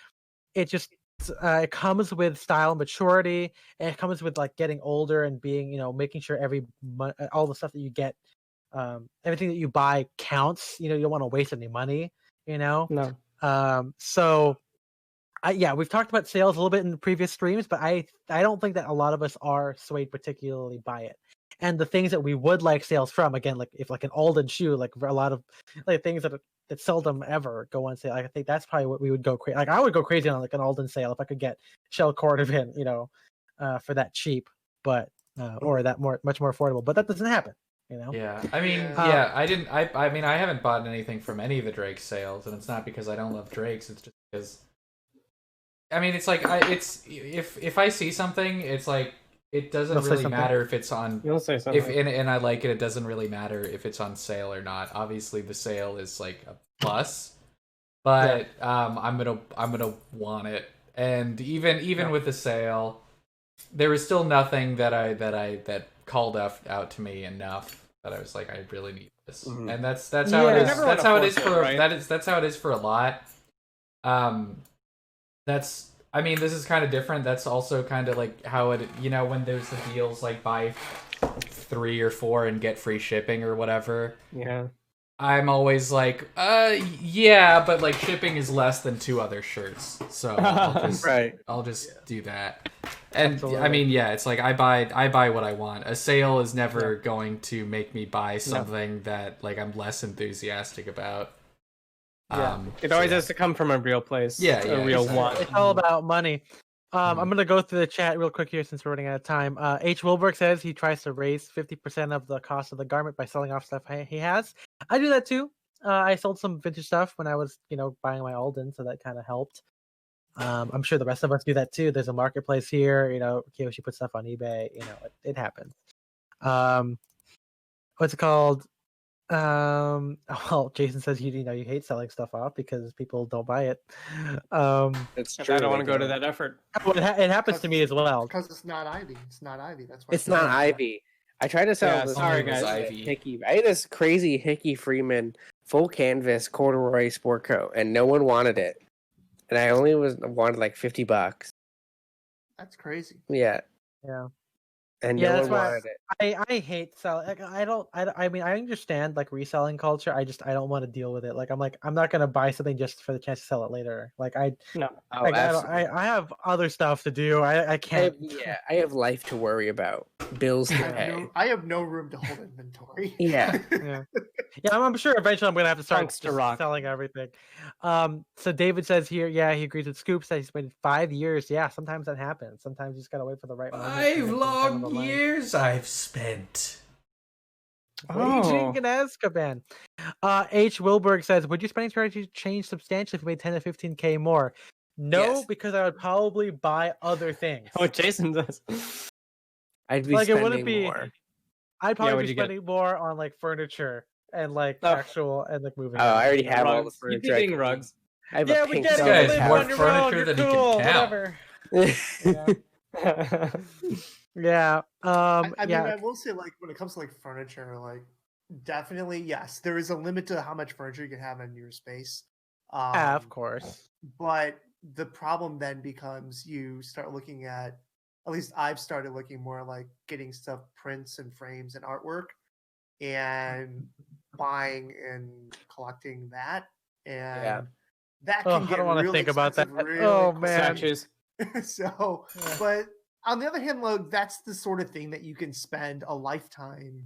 it just it comes with style maturity, and it comes with like getting older and being, you know, making sure all the stuff that you get, everything that you buy counts. You know, you don't want to waste any money, you know. No. So we've talked about sales a little bit in the previous streams, but I don't think that a lot of us are swayed particularly by it. And the things that we would like sales from, again, like if like an Alden shoe, like a lot of like things that seldom ever go on sale. I think that's probably what we would go crazy. Like I would go crazy on like an Alden sale if I could get shell cordovan, you know, for that cheap, but or that much more affordable. But that doesn't happen. You know? Yeah, I mean, I mean, I haven't bought anything from any of the Drake sales, and it's not because I don't love Drakes. It's just because, I mean, it's like if I see something, it's like it doesn't really matter if it's on. You'll say something. And I like it. It doesn't really matter if it's on sale or not. Obviously, the sale is like a plus, but I'm gonna want it. And even with the sale, there was still nothing that called out to me enough that I was like, I really need this. And that's how it is. That's how it is for that's how it is for a lot. I mean, this is kind of different. That's also kind of like how it, you know, when there's the deals like buy 3 or 4 and get free shipping or whatever. Yeah. I'm always like, yeah, but like shipping is less than 2 other shirts. So I'll just do that. And absolutely. I mean, yeah, it's like I buy what I want. A sale is never going to make me buy something that like I'm less enthusiastic about. It always has to come from a real place. A real want. It's all about money. I'm gonna go through the chat real quick here since we're running out of time. H. Wilberg says he tries to raise 50% of the cost of the garment by selling off stuff he has. I do that too. I sold some vintage stuff when I was, you know, buying my Alden, so that kind of helped. I'm sure the rest of us do that too. There's a marketplace here, you know, Kiyoshi puts stuff on eBay, you know, it happens. What's it called? Well, Jason says you hate selling stuff off because people don't buy it. It's true. I don't want to go to that effort. Well, it happens to me as well. Because it's not Ivy. It's not Ivy. That's why it's not Ivy. I tried to sell this. Sorry, guys. Hickey. I had this crazy Hickey Freeman full canvas corduroy sport coat, and no one wanted it. And I only wanted like $50. That's crazy. Yeah. And no one wanted it. I hate selling. Like, I mean, I understand like reselling culture. I don't want to deal with it. Like, I'm not gonna buy something just for the chance to sell it later. Like, I have other stuff to do. I can't. I have life to worry about. Bills to pay. I have no room to hold inventory. Yeah. I'm sure eventually I'm gonna have to start selling everything. So David says here, he agrees with Scoop. Says he's waited 5 years. Yeah, sometimes that happens. Sometimes you just gotta wait for the right moment. 5 long years I've spent. Aging in Azkaban. H. Wilberg says, would your spending strategy change substantially if you made 10 to 15K more? No, because I would probably buy other things. Oh, Jason does. I'd be spending more. I'd probably be spending more on like furniture and like actual and like moving. I already have all the furniture. You'd be rugs. I have yeah, a we pink get it. This guy's Live more on your own, furniture you're than he cool, can count. whatever. Yeah. I mean, Yeah. I will say, like, when it comes to like furniture, like, definitely yes, there is a limit to how much furniture you can have in your space. Yeah, of course. But the problem then becomes you start looking at least I've started looking more like getting stuff, prints and frames and artwork, and buying and collecting that, and that Oh, can I get don't want to really think about that. expensive really Oh quick. man. Statues. So, Yeah. but on the other hand, like, that's the sort of thing that you can spend a lifetime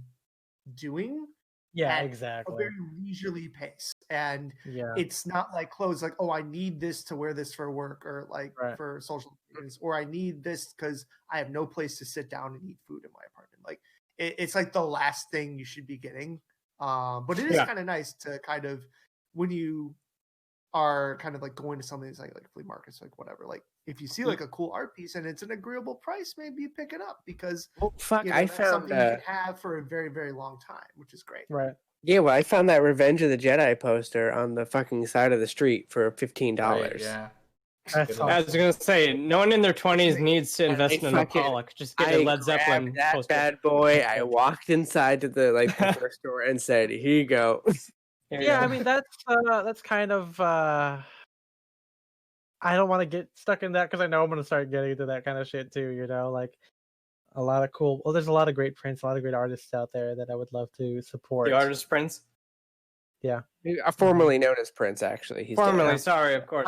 doing Yeah, at a exactly. very leisurely pace. And Yeah. it's not like clothes, like, oh, I need this to wear this for work or like Right. for social meetings, or I need this because I have no place to sit down and eat food in my apartment. Like, it's like the last thing you should be getting. But it is kind of nice to kind of, when you are kind of like going to some of these like flea markets, like whatever, like if you see like a cool art piece and it's an agreeable price, maybe you pick it up because fuck, you know, I that's found something you can have for a very, very long time, which is great. Right. Yeah, well, I found that Revenge of the Jedi poster on the fucking side of the street for $15. Right, yeah. That's I was gonna say, no one in their 20s needs to invest in a fucking- Pollock. Just get a Led Zeppelin that poster. bad boy. I walked inside to the like the first store and said, "Here you go." Here you Yeah, go. I mean that's kind of I don't want to get stuck in that because I know I'm gonna start getting into that kind of shit too, you know, like a lot of cool there's a lot of great prints, a lot of great artists out there that I would love to support. The artist Prince. Yeah. Formerly known as Prince, actually. He's Formerly, dead. sorry, of course.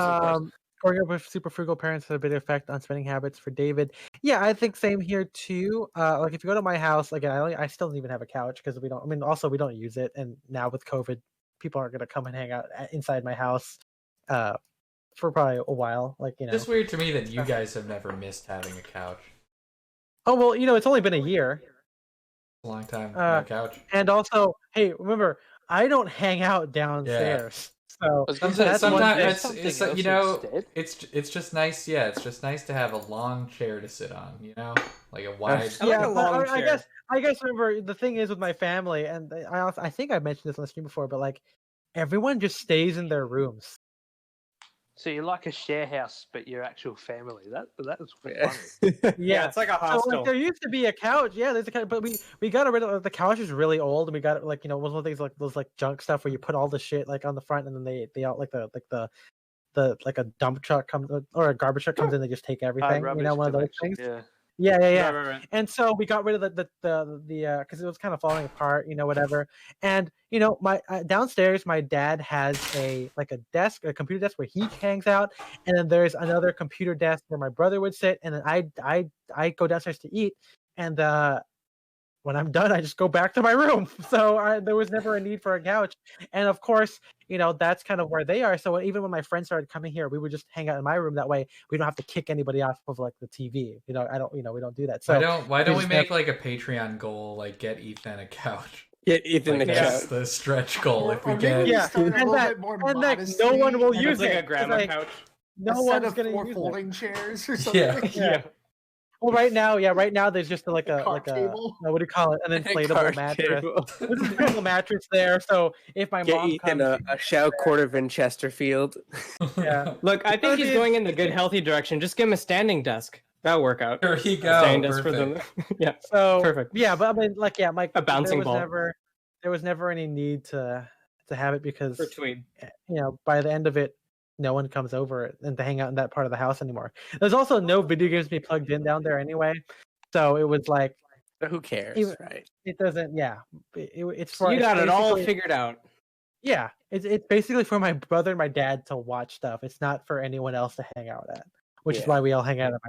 Growing up with super frugal parents had a big effect on spending habits for David. Yeah, I think same here too. Like if you go to my house, again, I still don't even have a couch because we don't. I mean, also we don't use it, and now with COVID, people aren't gonna come and hang out inside my house, for probably a while. Like you know, It's just weird to me that you guys have never missed having a couch. Oh well, you know, it's only been a year. A long time no couch. And also, hey, remember, I don't hang out downstairs. So sometimes it's you know instead. it's just nice. Yeah, it's just nice to have a long chair to sit on. You know, like a wide. Yeah, but I guess remember the thing is with my family, and I think I mentioned this on the stream before, but like everyone just stays in their rooms. So you're like a share house, but your actual family. That was funny. Yeah, it's like a hostel. So, like, there used to be a couch. Yeah, there's a couch, but we got rid of the couch is really old, and we got like you know one of the things like those like junk stuff where you put all the shit like on the front, and then they all like the like a dump truck comes or a garbage truck comes in, they just take everything. You know, one of those things. Yeah. Right. And so we got rid of the because it was kind of falling apart, you know, whatever. And you know, my downstairs, my dad has a desk, a computer desk where he hangs out, and then there's another computer desk where my brother would sit, and then I go downstairs to eat, and when I'm done, I just go back to my room. So there was never a need for a couch. And of course, you know, that's kind of where they are. So even when my friends started coming here, we would just hang out in my room. That way we don't have to kick anybody off of like the TV. You know, we don't do that. So why don't we make like a Patreon goal, like get Ethan a couch? Get Ethan like, a couch. The stretch goal if we get. Yeah, and that no one will use like it. a grandma couch. No one's going to use folding chairs or something. Yeah. Well, right now there's just like a what do you call it? An inflatable mattress. There's an inflatable mattress there. So if my mom comes, a shell quarter of Chesterfield. Yeah. Look, I think he's going in the good, healthy direction. Just give him a standing desk. That'll work out. There you go. Standing desk for them. Yeah. So perfect. Yeah, but I mean, like, yeah, Mike. A bouncing ball. There was never any need to have it because for Tweed. You know, by the end of it, no one comes over and to hang out in that part of the house anymore. There's also no video games to be plugged in down there anyway, so it was like, who cares, right? It doesn't. Yeah, it's for you got it all figured out. Yeah, it's basically for my brother and my dad to watch stuff. It's not for anyone else to hang out at, which is why we all hang out at my